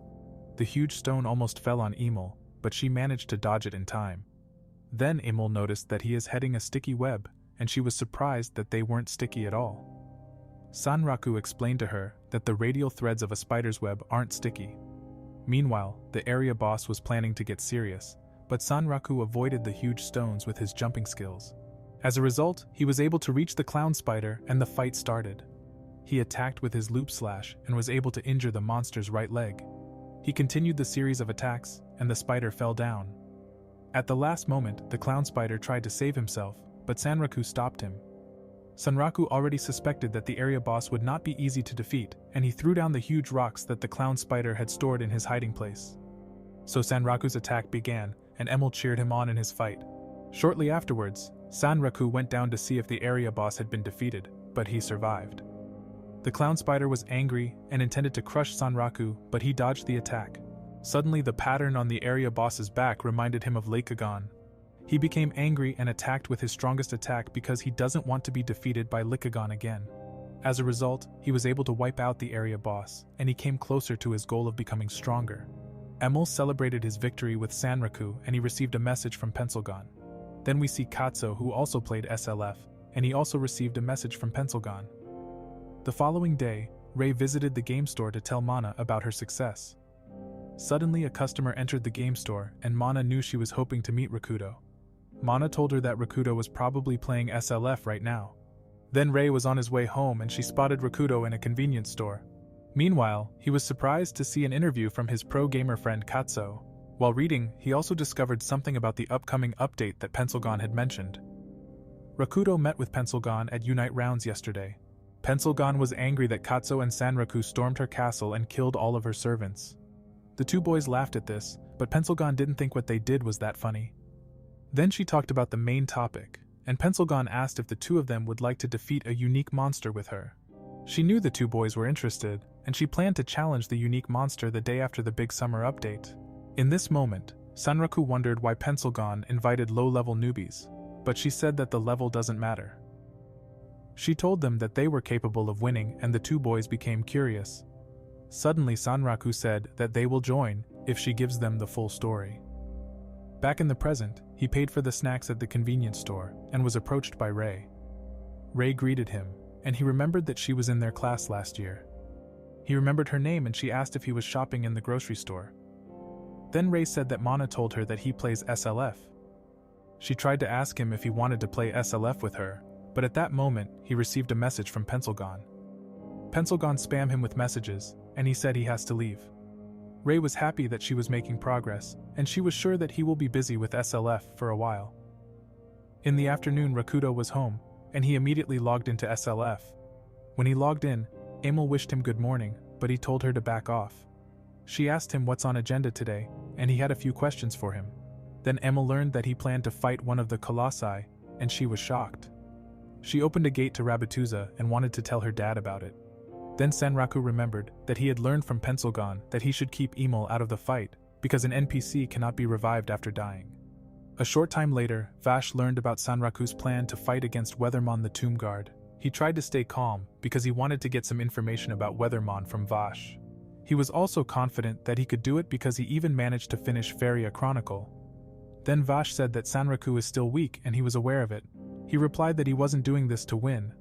The huge stone almost fell on Emil, but she managed to dodge it in time. Then Emil noticed that he is heading a sticky web, and she was surprised that they weren't sticky at all. Sunraku explained to her that the radial threads of a spider's web aren't sticky. Meanwhile, the area boss was planning to get serious, but Sunraku avoided the huge stones with his jumping skills. As a result, he was able to reach the clown spider and the fight started. He attacked with his loop slash and was able to injure the monster's right leg. He continued the series of attacks, and the spider fell down. At the last moment, the clown spider tried to save himself, but Sunraku stopped him. Sunraku already suspected that the area boss would not be easy to defeat, and he threw down the huge rocks that the clown spider had stored in his hiding place. So Sunraku's attack began, and Emil cheered him on in his fight. Shortly afterwards, Sunraku went down to see if the area boss had been defeated, but he survived. The clown spider was angry and intended to crush Sunraku, but he dodged the attack. Suddenly, the pattern on the area boss's back reminded him of Lycagon. He became angry and attacked with his strongest attack because he doesn't want to be defeated by Lycagon again. As a result, he was able to wipe out the area boss, and he came closer to his goal of becoming stronger. Emil celebrated his victory with Sunraku, and he received a message from Pencilgon. Then we see Katzo, who also played SLF, and he also received a message from Pencilgon. The following day, Ray visited the game store to tell Mana about her success. Suddenly, a customer entered the game store, and Mana knew she was hoping to meet Rakudo. Mana told her that Rakudo was probably playing SLF right now. Then Ray was on his way home and she spotted Rakudo in a convenience store. Meanwhile, he was surprised to see an interview from his pro-gamer friend Katzo. While reading, he also discovered something about the upcoming update that Pencilgon had mentioned. Rakudo met with Pencilgon at Unite Rounds yesterday. Pencilgon was angry that Katzo and Sunraku stormed her castle and killed all of her servants. The two boys laughed at this, but Pencilgon didn't think what they did was that funny. Then she talked about the main topic, and Pencilgon asked if the two of them would like to defeat a unique monster with her. She knew the two boys were interested, and she planned to challenge the unique monster the day after the big summer update. In this moment, Sunraku wondered why Pencilgon invited low-level newbies, but she said that the level doesn't matter. She told them that they were capable of winning, and the two boys became curious. Suddenly Sunraku said that they will join if she gives them the full story. Back in the present, he paid for the snacks at the convenience store and was approached by Ray. Ray greeted him, and he remembered that she was in their class last year. He remembered her name and she asked if he was shopping in the grocery store. Then Ray said that Mana told her that he plays SLF. She tried to ask him if he wanted to play SLF with her, but at that moment he received a message from Pencilgon. Pencilgon spammed him with messages, and he said he has to leave. Ray was happy that she was making progress, and she was sure that he will be busy with SLF for a while. In the afternoon, Rakudo was home, and he immediately logged into SLF. When he logged in, Emil wished him good morning, but he told her to back off. She asked him what's on agenda today, and he had a few questions for him. Then Emil learned that he planned to fight one of the Colossi, and she was shocked. She opened a gate to Rabbituza and wanted to tell her dad about it. Then Sunraku remembered that he had learned from Pencilgon that he should keep Emil out of the fight, because an NPC cannot be revived after dying. A short time later, Vash learned about Sunraku's plan to fight against Weathrmon the Tomb Guard. He tried to stay calm, because he wanted to get some information about Weathrmon from Vash. He was also confident that he could do it because he even managed to finish Feria Chronicle. Then Vash said that Sunraku is still weak and he was aware of it. He replied that he wasn't doing this to win.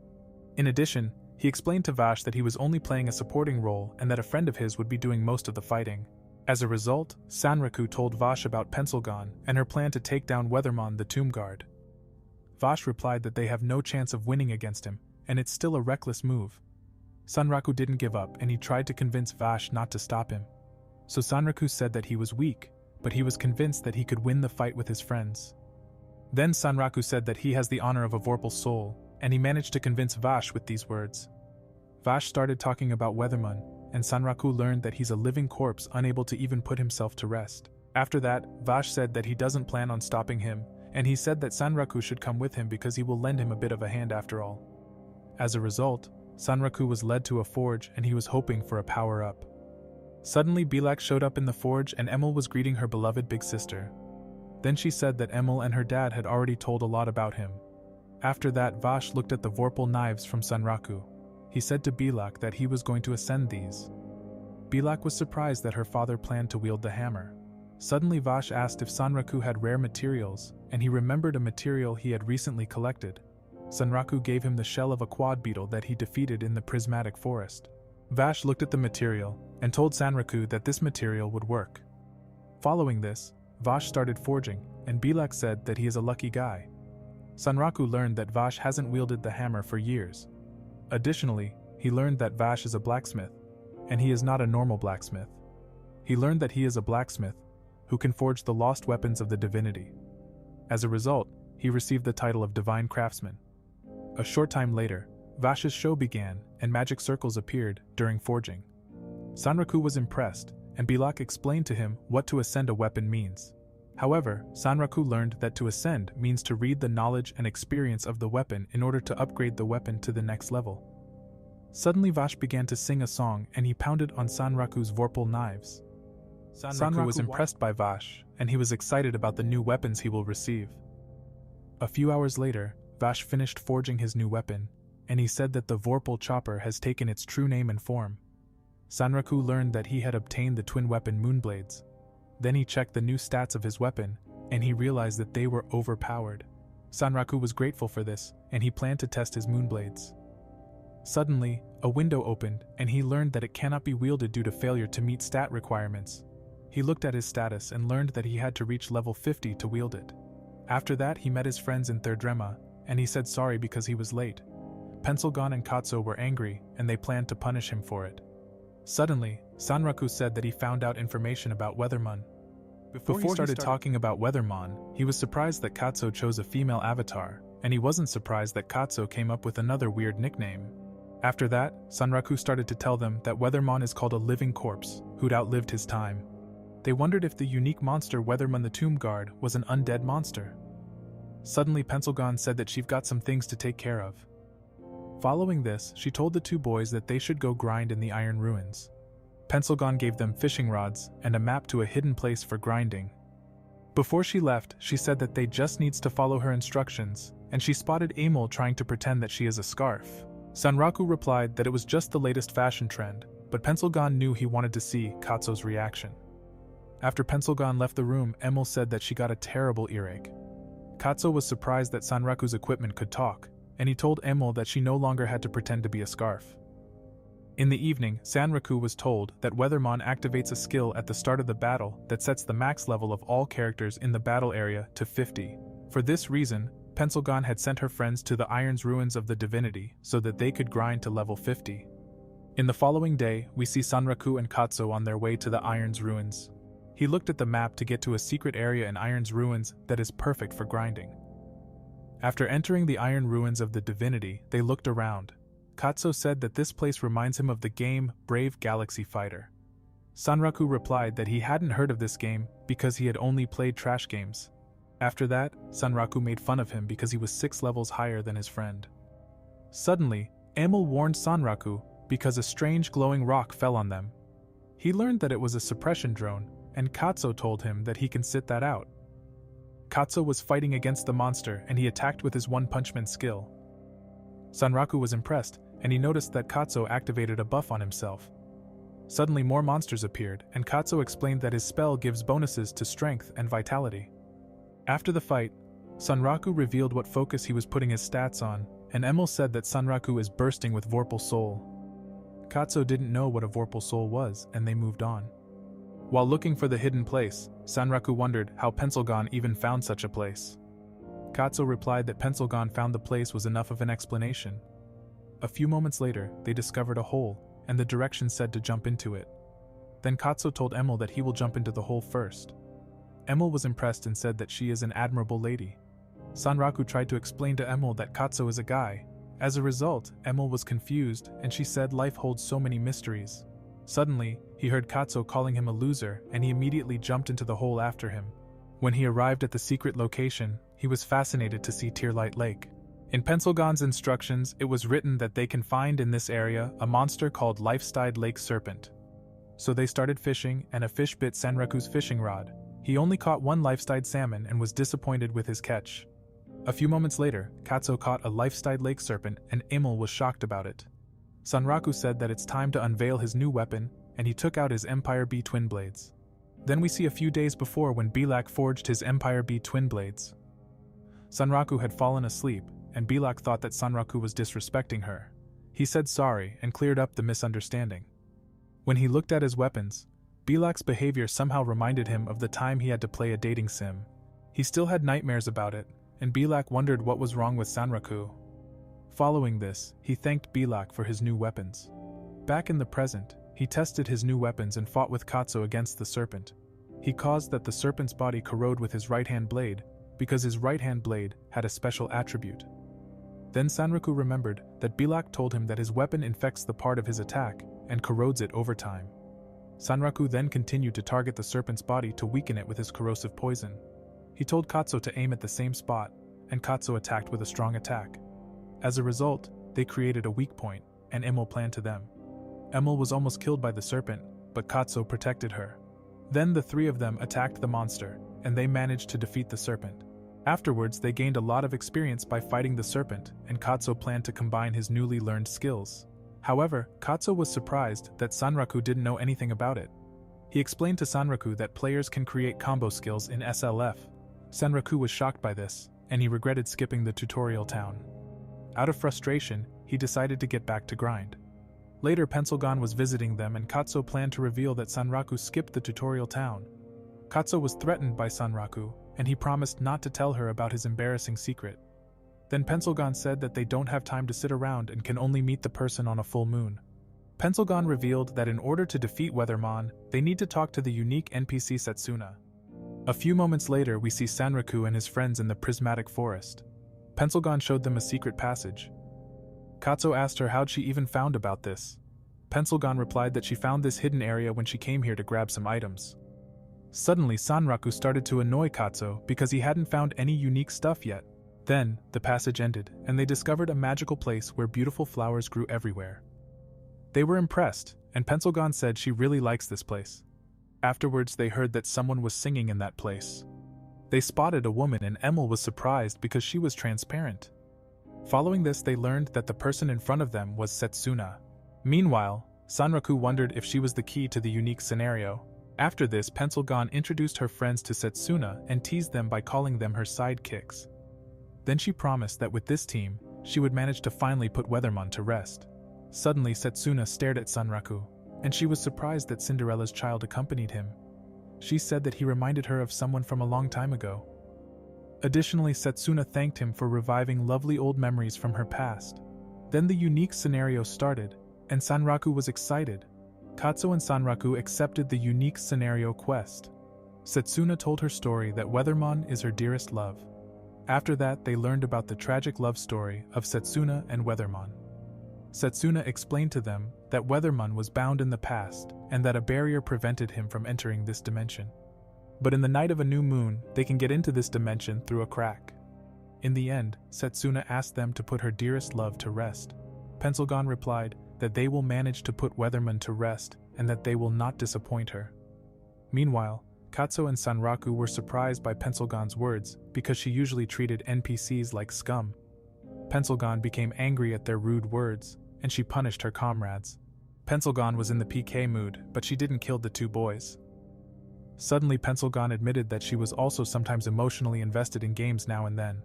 In addition, he explained to Vash that he was only playing a supporting role and that a friend of his would be doing most of the fighting. As a result, Sunraku told Vash about Pencilgon and her plan to take down Weathrmon the Tomb Guard. Vash replied that they have no chance of winning against him, and it's still a reckless move. Sunraku didn't give up and he tried to convince Vash not to stop him. So Sunraku said that he was weak, but he was convinced that he could win the fight with his friends. Then Sunraku said that he has the honor of a Vorpal soul, and he managed to convince Vash with these words. Vash started talking about Weathrmon, and Sunraku learned that he's a living corpse unable to even put himself to rest. After that, Vash said that he doesn't plan on stopping him, and he said that Sunraku should come with him because he will lend him a bit of a hand after all. As a result, Sunraku was led to a forge and he was hoping for a power-up. Suddenly Bilak showed up in the forge and Emil was greeting her beloved big sister. Then she said that Emil and her dad had already told a lot about him. After that, Vash looked at the Vorpal knives from Sunraku. He said to Bilak that he was going to ascend these. Bilak was surprised that her father planned to wield the hammer. Suddenly Vash asked if Sunraku had rare materials, and he remembered a material he had recently collected. Sunraku gave him the shell of a quad beetle that he defeated in the prismatic forest. Vash looked at the material and told Sunraku that this material would work. Following this, Vash started forging, and Bilak said that he is a lucky guy. Sunraku learned that Vash hasn't wielded the hammer for years. Additionally, he learned that Vash is a blacksmith, and he is not a normal blacksmith. He learned that he is a blacksmith who can forge the lost weapons of the divinity. As a result, he received the title of Divine Craftsman. A short time later, Vash's show began and magic circles appeared during forging. Sunraku was impressed, and Bilak explained to him what to ascend a weapon means. However, Sunraku learned that to ascend means to read the knowledge and experience of the weapon in order to upgrade the weapon to the next level. Suddenly Vash began to sing a song and he pounded on Sunraku's Vorpal knives. Sunraku was impressed by Vash, and he was excited about the new weapons he will receive. A few hours later, Vash finished forging his new weapon, and he said that the Vorpal chopper has taken its true name and form. Sunraku learned that he had obtained the twin weapon Moonblades. Then he checked the new stats of his weapon, and he realized that they were overpowered. Sunraku was grateful for this, and he planned to test his Moonblades. Suddenly, a window opened, and he learned that it cannot be wielded due to failure to meet stat requirements. He looked at his status and learned that he had to reach level 50 to wield it. After that, he met his friends in Thirdrema, and he said sorry because he was late. Pencilgon and Katzo were angry, and they planned to punish him for it. Suddenly, Sunraku said that he found out information about Weathrmon. Before he started talking about Weathrmon, he was surprised that Katzo chose a female avatar, and he wasn't surprised that Katzo came up with another weird nickname. After that, Sunraku started to tell them that Weathrmon is called a living corpse, who'd outlived his time. They wondered if the unique monster Weathrmon the Tomb Guard was an undead monster. Suddenly Pencilgon said that she've got some things to take care of. Following this, she told the two boys that they should go grind in the Iron Ruins. Pencilgon gave them fishing rods and a map to a hidden place for grinding. Before she left, she said that they just needs to follow her instructions, and she spotted Emil trying to pretend that she is a scarf. Sunraku replied that it was just the latest fashion trend, but Pencilgon knew he wanted to see Katzo's reaction. After Pencilgon left the room, Emil said that she got a terrible earache. Katzo was surprised that Sunraku's equipment could talk, and he told Emil that she no longer had to pretend to be a scarf. In the evening, Sunraku was told that Weathrmon activates a skill at the start of the battle that sets the max level of all characters in the battle area to 50. For this reason, Pencilgon had sent her friends to the Iron's Ruins of the Divinity so that they could grind to level 50. In the following day, we see Sunraku and Katzo on their way to the Iron's Ruins. He looked at the map to get to a secret area in Iron's Ruins that is perfect for grinding. After entering the Iron Ruins of the Divinity, they looked around. Katzo said that this place reminds him of the game Brave Galaxy Fighter. Sunraku replied that he hadn't heard of this game because he had only played trash games. After that, Sunraku made fun of him because he was 6 levels higher than his friend. Suddenly, Emil warned Sunraku because a strange glowing rock fell on them. He learned that it was a suppression drone, and Katzo told him that he can sit that out. Katzo was fighting against the monster and he attacked with his one-punchman skill. Sunraku was impressed, and he noticed that Katzo activated a buff on himself. Suddenly more monsters appeared, and Katzo explained that his spell gives bonuses to strength and vitality. After the fight, Sunraku revealed what focus he was putting his stats on, and Emil said that Sunraku is bursting with Vorpal Soul. Katzo didn't know what a Vorpal Soul was, and they moved on. While looking for the hidden place, Sunraku wondered how Pencilgon even found such a place. Katzo replied that Pencilgon found the place was enough of an explanation. A few moments later, they discovered a hole, and the directions said to jump into it. Then Katzo told Emil that he will jump into the hole first. Emil was impressed and said that she is an admirable lady. Sunraku tried to explain to Emil that Katzo is a guy. As a result, Emil was confused, and she said life holds so many mysteries. Suddenly, he heard Katzo calling him a loser, and he immediately jumped into the hole after him. When he arrived at the secret location, he was fascinated to see Tearlight Lake. In Pencilgon's instructions, it was written that they can find in this area a monster called Lifestide Lake Serpent. So they started fishing, and a fish bit Sunraku's fishing rod. He only caught one Lifestide salmon and was disappointed with his catch. A few moments later, Katzo caught a Lifestide Lake Serpent, and Emil was shocked about it. Sunraku said that it's time to unveil his new weapon, and he took out his Empire B twin blades. Then we see a few days before when Belak forged his Empire B twin blades. Sunraku had fallen asleep, and Belak thought that Sunraku was disrespecting her. He said sorry and cleared up the misunderstanding. When he looked at his weapons, Belak's behavior somehow reminded him of the time he had to play a dating sim. He still had nightmares about it, and Belak wondered what was wrong with Sunraku. Following this, he thanked Belak for his new weapons. Back in the present, he tested his new weapons and fought with Katzo against the serpent. He caused that the serpent's body corrode with his right-hand blade, because his right-hand blade had a special attribute. Then Sunraku remembered that Belak told him that his weapon infects the part of his attack and corrodes it over time. Sunraku then continued to target the serpent's body to weaken it with his corrosive poison. He told Katzo to aim at the same spot, and Katzo attacked with a strong attack. As a result, they created a weak point, and Emil planned to them. Emil was almost killed by the serpent, but Katzo protected her. Then the three of them attacked the monster, and they managed to defeat the serpent. Afterwards, they gained a lot of experience by fighting the serpent, and Katzo planned to combine his newly learned skills. However, Katzo was surprised that Sunraku didn't know anything about it. He explained to Sunraku that players can create combo skills in SLF. Sunraku was shocked by this, and he regretted skipping the tutorial town. Out of frustration, he decided to get back to grind. Later, Pencilgon was visiting them, and Katzo planned to reveal that Sunraku skipped the tutorial town. Katzo was threatened by Sunraku, and he promised not to tell her about his embarrassing secret. Then Pencilgon said that they don't have time to sit around and can only meet the person on a full moon. Pencilgon revealed that in order to defeat Weathrmon, they need to talk to the unique NPC Setsuna. A few moments later, we see Sunraku and his friends in the prismatic forest. Pencilgon showed them a secret passage. Katzo asked her how'd she even found about this. Pencilgon replied that she found this hidden area when she came here to grab some items. Suddenly, Sunraku started to annoy Katzo because he hadn't found any unique stuff yet. Then, the passage ended, and they discovered a magical place where beautiful flowers grew everywhere. They were impressed, and Pencilgon said she really likes this place. Afterwards, they heard that someone was singing in that place. They spotted a woman, and Emil was surprised because she was transparent. Following this, they learned that the person in front of them was Setsuna. Meanwhile, Sunraku wondered if she was the key to the unique scenario. After this, Pencilgon introduced her friends to Setsuna and teased them by calling them her sidekicks. Then she promised that with this team, she would manage to finally put Weathrmon to rest. Suddenly, Setsuna stared at Sunraku, and she was surprised that Cinderella's child accompanied him. She said that he reminded her of someone from a long time ago. Additionally, Setsuna thanked him for reviving lovely old memories from her past. Then the unique scenario started, and Sunraku was excited. Katzo and Sunraku accepted the unique scenario quest. Setsuna told her story that Weathrmon is her dearest love. After that, they learned about the tragic love story of Setsuna and Weathrmon. Setsuna explained to them that Weathrmon was bound in the past and that a barrier prevented him from entering this dimension. But in the night of a new moon, they can get into this dimension through a crack. In the end, Setsuna asked them to put her dearest love to rest. Pencilgon replied that they will manage to put Weathrmon to rest and that they will not disappoint her. Meanwhile, Katzo and Sunraku were surprised by Pencilgon's words because she usually treated NPCs like scum. Pencilgon became angry at their rude words, and she punished her comrades. Pencilgon was in the PK mood, but she didn't kill the two boys. Suddenly, Pencilgon admitted that she was also sometimes emotionally invested in games now and then.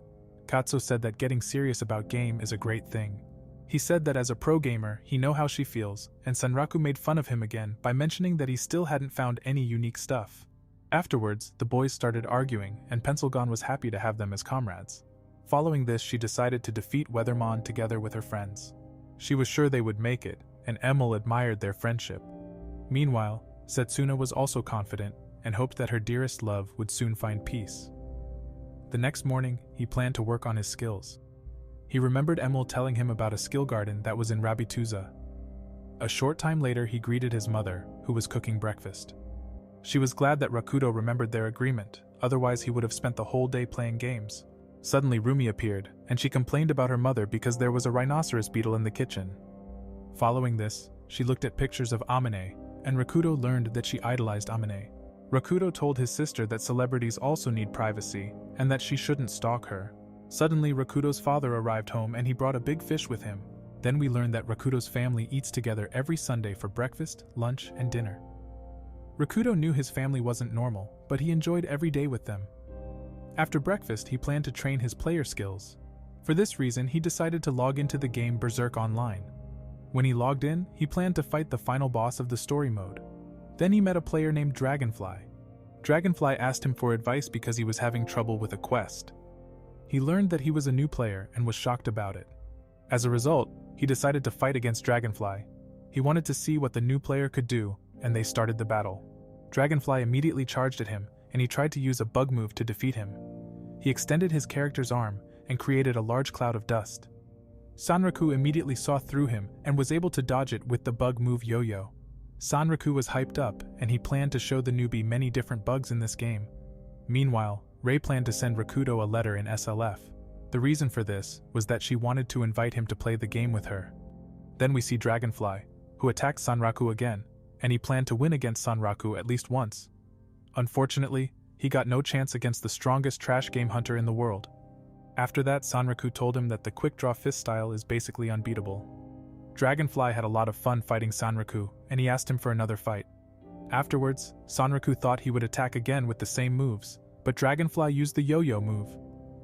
Katzo said that getting serious about game is a great thing. He said that as a pro gamer, he know how she feels, and Sunraku made fun of him again by mentioning that he still hadn't found any unique stuff. Afterwards, the boys started arguing, and Pencilgon was happy to have them as comrades. Following this, she decided to defeat Weathrmon together with her friends. She was sure they would make it, and Emil admired their friendship. Meanwhile, Setsuna was also confident and hoped that her dearest love would soon find peace. The next morning, he planned to work on his skills. He remembered Emil telling him about a skill garden that was in Rabituza. A short time later, he greeted his mother, who was cooking breakfast. She was glad that Rakudo remembered their agreement, otherwise he would have spent the whole day playing games. Suddenly Rumi appeared, and she complained about her mother because there was a rhinoceros beetle in the kitchen. Following this, she looked at pictures of Amane, and Rakudo learned that she idolized Amane. Rakudo told his sister that celebrities also need privacy, and that she shouldn't stalk her. Suddenly Rakudo's father arrived home and he brought a big fish with him. Then we learned that Rakudo's family eats together every Sunday for breakfast, lunch, and dinner. Rakudo knew his family wasn't normal, but he enjoyed every day with them. After breakfast, he planned to train his player skills. For this reason, he decided to log into the game Berserk Online. When he logged in, he planned to fight the final boss of the story mode. Then he met a player named Dragonfly. Dragonfly asked him for advice because he was having trouble with a quest. He learned that he was a new player and was shocked about it. As a result, he decided to fight against Dragonfly. He wanted to see what the new player could do, and they started the battle. Dragonfly immediately charged at him, and he tried to use a bug move to defeat him. He extended his character's arm and created a large cloud of dust. Sunraku immediately saw through him and was able to dodge it with the bug move Yo-Yo. Sunraku was hyped up, and he planned to show the newbie many different bugs in this game. Meanwhile, Rei planned to send Rakudo a letter in SLF. The reason for this was that she wanted to invite him to play the game with her. Then we see Dragonfly, who attacked Sunraku again, and he planned to win against Sunraku at least once. Unfortunately, he got no chance against the strongest trash game hunter in the world. After that, Sunraku told him that the quick draw fist style is basically unbeatable. Dragonfly had a lot of fun fighting Sunraku, and he asked him for another fight. Afterwards, Sunraku thought he would attack again with the same moves, but Dragonfly used the yo-yo move.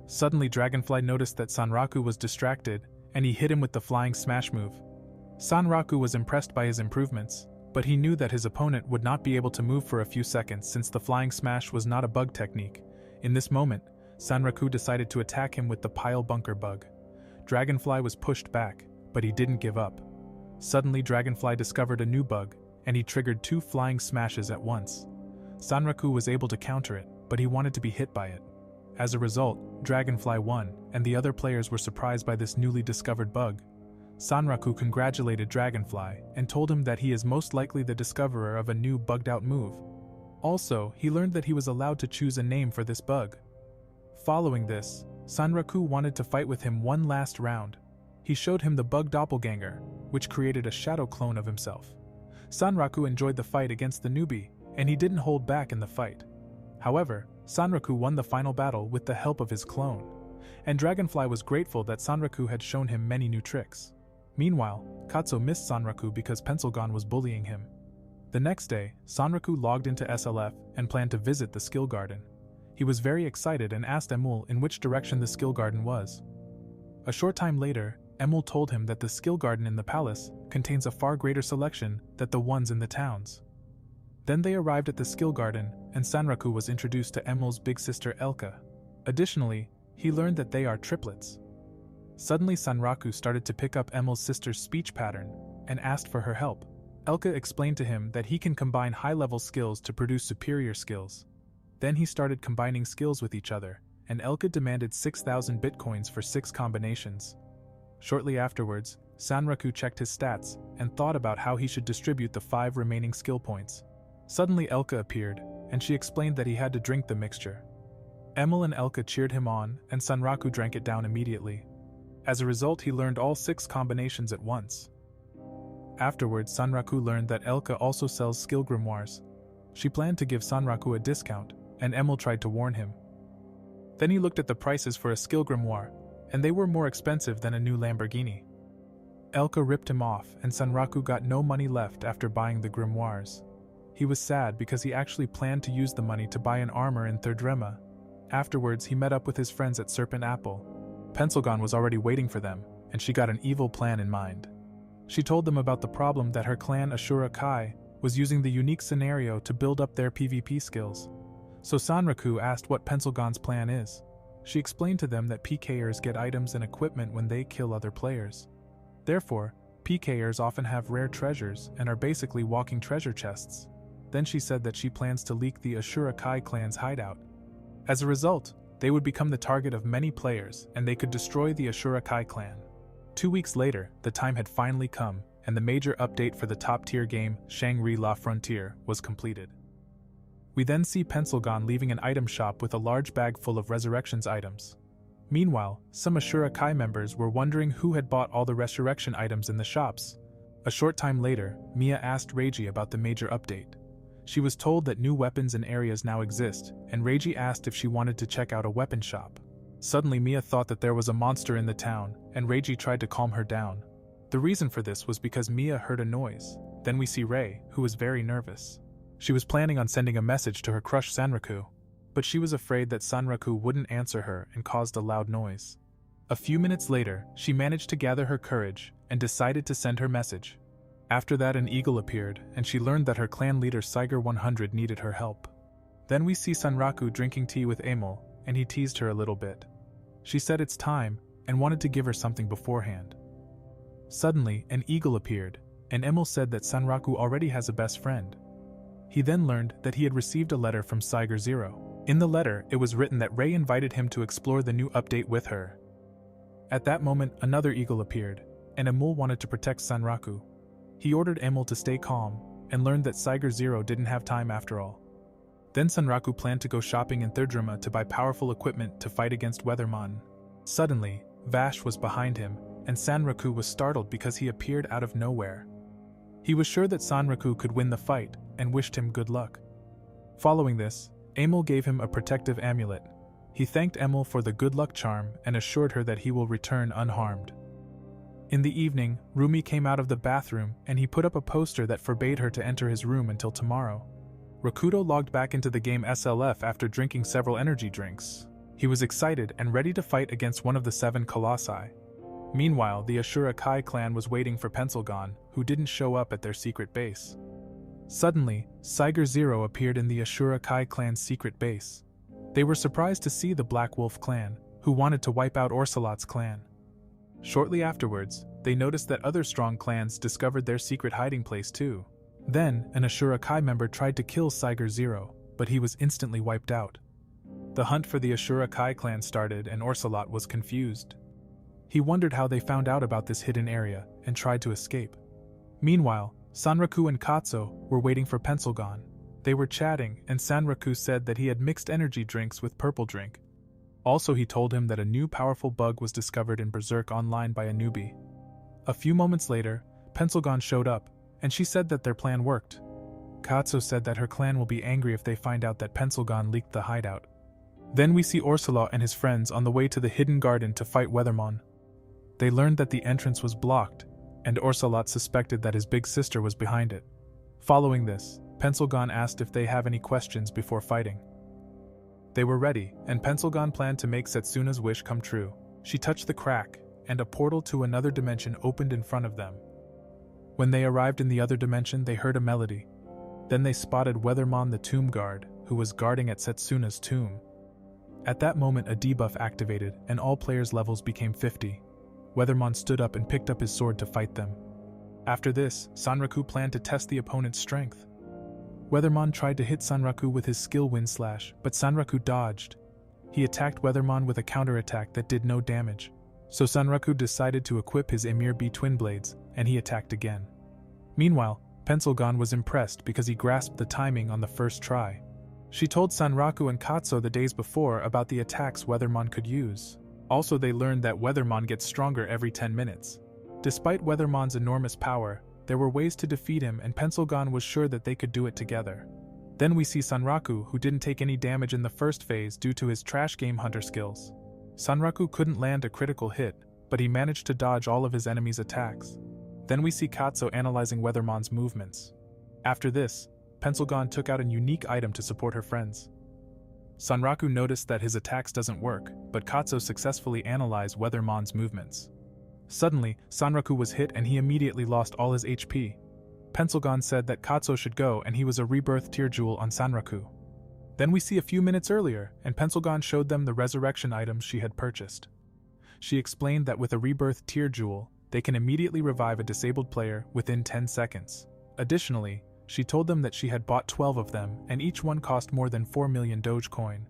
Suddenly Dragonfly noticed that Sunraku was distracted, and he hit him with the flying smash move. Sunraku was impressed by his improvements, but he knew that his opponent would not be able to move for a few seconds since the flying smash was not a bug technique. In this moment, Sunraku decided to attack him with the pile bunker bug. Dragonfly was pushed back, but he didn't give up. Suddenly Dragonfly discovered a new bug, and he triggered 2 flying smashes at once. Sunraku was able to counter it, but he wanted to be hit by it. As a result, Dragonfly won, and the other players were surprised by this newly discovered bug. Sunraku congratulated Dragonfly and told him that he is most likely the discoverer of a new bugged-out move. Also, he learned that he was allowed to choose a name for this bug. Following this, Sunraku wanted to fight with him one last round. He showed him the bug doppelganger, which created a shadow clone of himself. Sunraku enjoyed the fight against the newbie, and he didn't hold back in the fight. However, Sunraku won the final battle with the help of his clone, and Dragonfly was grateful that Sunraku had shown him many new tricks. Meanwhile, Katzo missed Sunraku because Pencilgon was bullying him. The next day, Sunraku logged into SLF and planned to visit the skill garden. He was very excited and asked Emil in which direction the skill garden was. A short time later, Emil told him that the skill garden in the palace contains a far greater selection than the ones in the towns. Then they arrived at the skill garden, and Sunraku was introduced to Emil's big sister Elka. Additionally, he learned that they are triplets. Suddenly Sunraku started to pick up Emil's sister's speech pattern and asked for her help. Elka explained to him that he can combine high-level skills to produce superior skills. Then he started combining skills with each other, and Elka demanded 6,000 bitcoins for 6 combinations. Shortly afterwards, Sunraku checked his stats and thought about how he should distribute the 5 remaining skill points. Suddenly Elka appeared, and she explained that he had to drink the mixture. Emil and Elka cheered him on, and Sunraku drank it down immediately. As a result, he learned all 6 combinations at once. Afterwards, Sunraku learned that Elka also sells skill grimoires. She planned to give Sunraku a discount, and Emil tried to warn him. Then he looked at the prices for a skill grimoire, and they were more expensive than a new Lamborghini. Elka ripped him off, and Sunraku got no money left after buying the grimoires. He was sad because he actually planned to use the money to buy an armor in Thirdrema. Afterwards, he met up with his friends at Serpent Apple. Pencilgon was already waiting for them, and she got an evil plan in mind. She told them about the problem that her clan Ashura Kai was using the unique scenario to build up their PvP skills. So Sunraku asked what Pencilgon's plan is. She explained to them that PKers get items and equipment when they kill other players. Therefore, PKers often have rare treasures and are basically walking treasure chests. Then she said that she plans to leak the Ashura Kai clan's hideout. As a result, they would become the target of many players and they could destroy the Ashura Kai clan. 2 weeks later, the time had finally come, and the major update for the top-tier game, Shangri-La Frontier, was completed. We then see Pencilgon leaving an item shop with a large bag full of Resurrections items. Meanwhile, some Ashura Kai members were wondering who had bought all the Resurrection items in the shops. A short time later, Mia asked Reiji about the major update. She was told that new weapons and areas now exist, and Reiji asked if she wanted to check out a weapon shop. Suddenly Mia thought that there was a monster in the town, and Reiji tried to calm her down. The reason for this was because Mia heard a noise. Then we see Rei, who was very nervous. She was planning on sending a message to her crush Sunraku, but she was afraid that Sunraku wouldn't answer her and caused a loud noise. A few minutes later, she managed to gather her courage and decided to send her message. After that, an eagle appeared, and she learned that her clan leader Saiger 100 needed her help. Then we see Sunraku drinking tea with Emil, and he teased her a little bit. She said it's time, and wanted to give her something beforehand. Suddenly, an eagle appeared, and Emil said that Sunraku already has a best friend. He then learned that he had received a letter from Saiger 0. In the letter, it was written that Rei invited him to explore the new update with her. At that moment, another eagle appeared, and Emil wanted to protect Sunraku. He ordered Emil to stay calm, and learned that Saiger 0 didn't have time after all. Then Sunraku planned to go shopping in Weathrmon to buy powerful equipment to fight against Weathrmon. Suddenly, Vash was behind him, and Sunraku was startled because he appeared out of nowhere. He was sure that Sunraku could win the fight, and wished him good luck. Following this, Emil gave him a protective amulet. He thanked Emil for the good luck charm and assured her that he will return unharmed. In the evening, Rumi came out of the bathroom and he put up a poster that forbade her to enter his room until tomorrow. Rakuto logged back into the game SLF after drinking several energy drinks. He was excited and ready to fight against one of the Seven Colossi. Meanwhile, the Ashura Kai clan was waiting for Pencilgon, who didn't show up at their secret base. Suddenly, Saiger 0 appeared in the Ashura Kai clan's secret base. They were surprised to see the Black Wolf clan, who wanted to wipe out Orsalot's clan. Shortly afterwards, they noticed that other strong clans discovered their secret hiding place too. Then, an Ashura Kai member tried to kill Saiger 0, but he was instantly wiped out. The hunt for the Ashura Kai clan started and Orsalot was confused. He wondered how they found out about this hidden area and tried to escape. Meanwhile, Sunraku and Katzo were waiting for Pencilgon. They were chatting, and Sunraku said that he had mixed energy drinks with purple drink. Also, he told him that a new powerful bug was discovered in Berserk Online by a newbie. A few moments later, Pencilgon showed up, and she said that their plan worked. Katzo said that her clan will be angry if they find out that Pencilgon leaked the hideout. Then we see Orsalot and his friends on the way to the hidden garden to fight Weathrmon. They learned that the entrance was blocked, and Orsalot suspected that his big sister was behind it. Following this, Pencilgon asked if they have any questions before fighting. They were ready, and Pencilgon planned to make Setsuna's wish come true. She touched the crack, and a portal to another dimension opened in front of them. When they arrived in the other dimension, they heard a melody. Then they spotted Weathrmon the tomb guard, who was guarding at Setsuna's tomb. At that moment, a debuff activated, and all players' levels became 50. Weathrmon stood up and picked up his sword to fight them. After this, Sunraku planned to test the opponent's strength. Weathrmon tried to hit Sunraku with his skill Wind Slash, but Sunraku dodged. He attacked Weathrmon with a counterattack that did no damage. So Sunraku decided to equip his Emir B twin blades, and he attacked again. Meanwhile, Pencilgon was impressed because he grasped the timing on the first try. She told Sunraku and Katzo the days before about the attacks Weathrmon could use. Also, they learned that Weathrmon gets stronger every 10 minutes. Despite Weathermon's enormous power, there were ways to defeat him, and Pencilgon was sure that they could do it together. Then we see Sunraku, who didn't take any damage in the first phase due to his trash game hunter skills. Sunraku couldn't land a critical hit, but he managed to dodge all of his enemies' attacks. Then we see Katzo analyzing Weathermon's movements. After this, Pencilgon took out a unique item to support her friends. Sunraku noticed that his attacks doesn't work, but Katzo successfully analyzed Weathermon's movements. Suddenly, Sunraku was hit and he immediately lost all his HP. Pencilgon said that Katzo should go and he was a rebirth tier jewel on Sunraku. Then we see a few minutes earlier, and Pencilgon showed them the resurrection items she had purchased. She explained that with a rebirth tier jewel, they can immediately revive a disabled player within 10 seconds. Additionally, she told them that she had bought 12 of them and each one cost more than 4 million Dogecoin.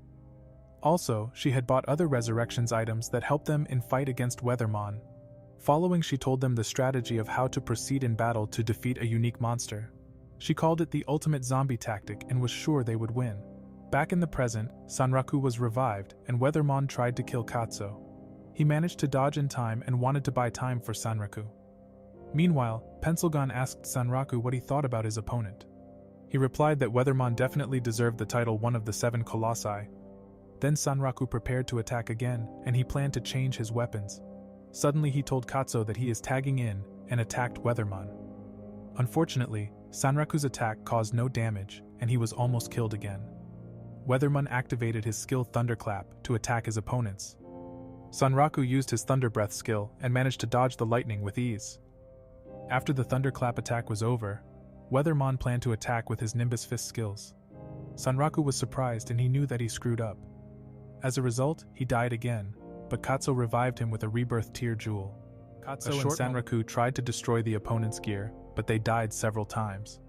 Also, she had bought other resurrections items that helped them in fight against Weathrmon. Following, she told them the strategy of how to proceed in battle to defeat a unique monster. She called it the ultimate zombie tactic and was sure they would win. Back in the present, Sunraku was revived and Weathrmon tried to kill Katzo. He managed to dodge in time and wanted to buy time for Sunraku. Meanwhile, Pencilgon asked Sunraku what he thought about his opponent. He replied that Weathrmon definitely deserved the title one of the Seven Colossi. Then Sunraku prepared to attack again, and he planned to change his weapons. Suddenly he told Katzo that he is tagging in and attacked Weathrmon. Unfortunately, Sunraku's attack caused no damage, and he was almost killed again. Weathrmon activated his skill Thunderclap to attack his opponents. Sunraku used his Thunder Breath skill and managed to dodge the lightning with ease. After the Thunderclap attack was over, Weathrmon planned to attack with his Nimbus Fist skills. Sunraku was surprised and he knew that he screwed up. As a result, he died again, but Katzo revived him with a Rebirth Tear Jewel. Katzo and Sunraku tried to destroy the opponent's gear, but they died several times.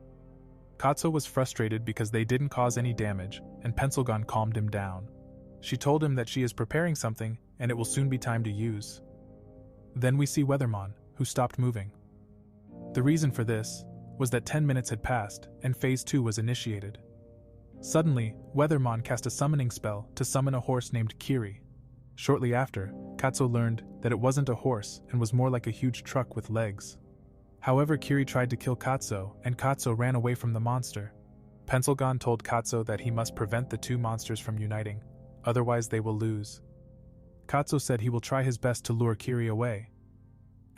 Katzo was frustrated because they didn't cause any damage, and Pencilgon calmed him down. She told him that she is preparing something, and it will soon be time to use. Then we see Weathrmon, who stopped moving. The reason for this was that 10 minutes had passed, and Phase 2 was initiated. Suddenly, Weathrmon cast a summoning spell to summon a horse named Kiri. Shortly after, Katzo learned that it wasn't a horse and was more like a huge truck with legs. However, Kiri tried to kill Katzo, and Katzo ran away from the monster. Pencilgon told Katzo that he must prevent the two monsters from uniting, otherwise they will lose. Katzo said he will try his best to lure Kiri away.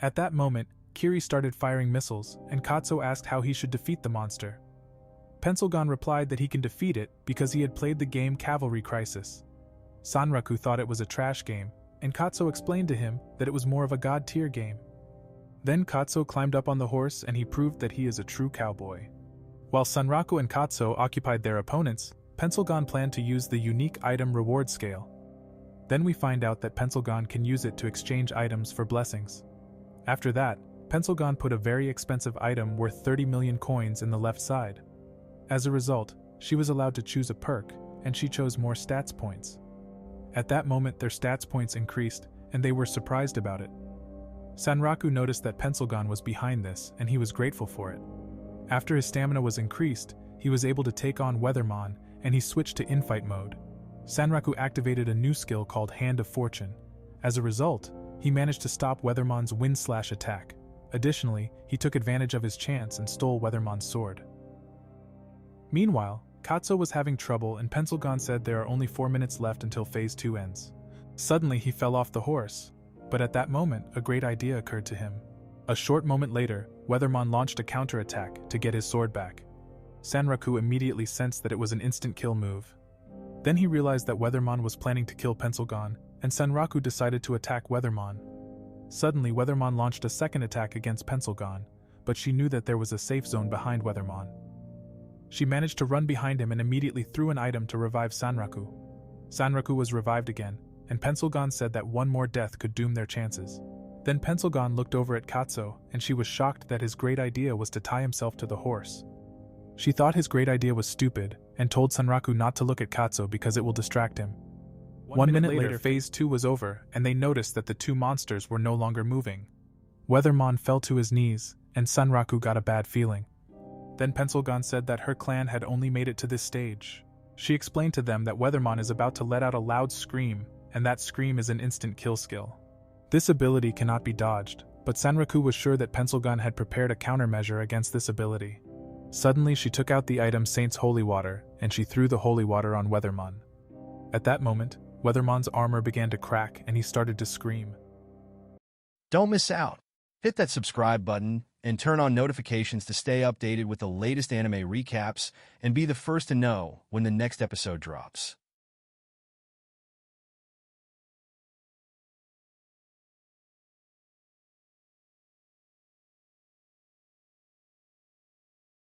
At that moment, Kiri started firing missiles, and Katzo asked how he should defeat the monster. Pencilgon replied that he can defeat it because he had played the game Cavalry Crisis. Sunraku thought it was a trash game, and Katzo explained to him that it was more of a god-tier game. Then Katzo climbed up on the horse and he proved that he is a true cowboy. While Sunraku and Katzo occupied their opponents, Pencilgon planned to use the unique item reward scale. Then we find out that Pencilgon can use it to exchange items for blessings. After that, Pencilgon put a very expensive item worth 30 million coins in the left side. As a result, she was allowed to choose a perk, and she chose more stats points. At that moment their stats points increased, and they were surprised about it. Sunraku noticed that Pencilgon was behind this, and he was grateful for it. After his stamina was increased, he was able to take on Weathrmon, and he switched to infight mode. Sunraku activated a new skill called Hand of Fortune. As a result, he managed to stop Weathrmon's wind-slash attack. Additionally, he took advantage of his chance and stole Weathrmon's sword. Meanwhile, Katzo was having trouble and Pencilgon said there are only 4 minutes left until Phase 2 ends. Suddenly he fell off the horse, but at that moment a great idea occurred to him. A short moment later, Weathrmon launched a counterattack to get his sword back. Sunraku immediately sensed that it was an instant kill move. Then he realized that Weathrmon was planning to kill Pencilgon, and Sunraku decided to attack Weathrmon. Suddenly Weathrmon launched a second attack against Pencilgon, but she knew that there was a safe zone behind Weathrmon. She managed to run behind him and immediately threw an item to revive Sunraku. Sunraku was revived again, and Pencilgon said that one more death could doom their chances. Then Pencilgon looked over at Katzo, and she was shocked that his great idea was to tie himself to the horse. She thought his great idea was stupid, and told Sunraku not to look at Katzo because it will distract him. 1 minute later, Phase 2 was over, and they noticed that the two monsters were no longer moving. Weathrmon fell to his knees, and Sunraku got a bad feeling. Then Pencilgon said that her clan had only made it to this stage. She explained to them that Weathrmon is about to let out a loud scream, and that scream is an instant kill skill. This ability cannot be dodged, but Sunraku was sure that Pencilgon had prepared a countermeasure against this ability. Suddenly she took out the item Saint's Holy Water, and she threw the holy water on Weathrmon. At that moment, Weathrmon's armor began to crack and he started to scream. Don't miss out. Hit that subscribe button and turn on notifications to stay updated with the latest anime recaps and be the first to know when the next episode drops.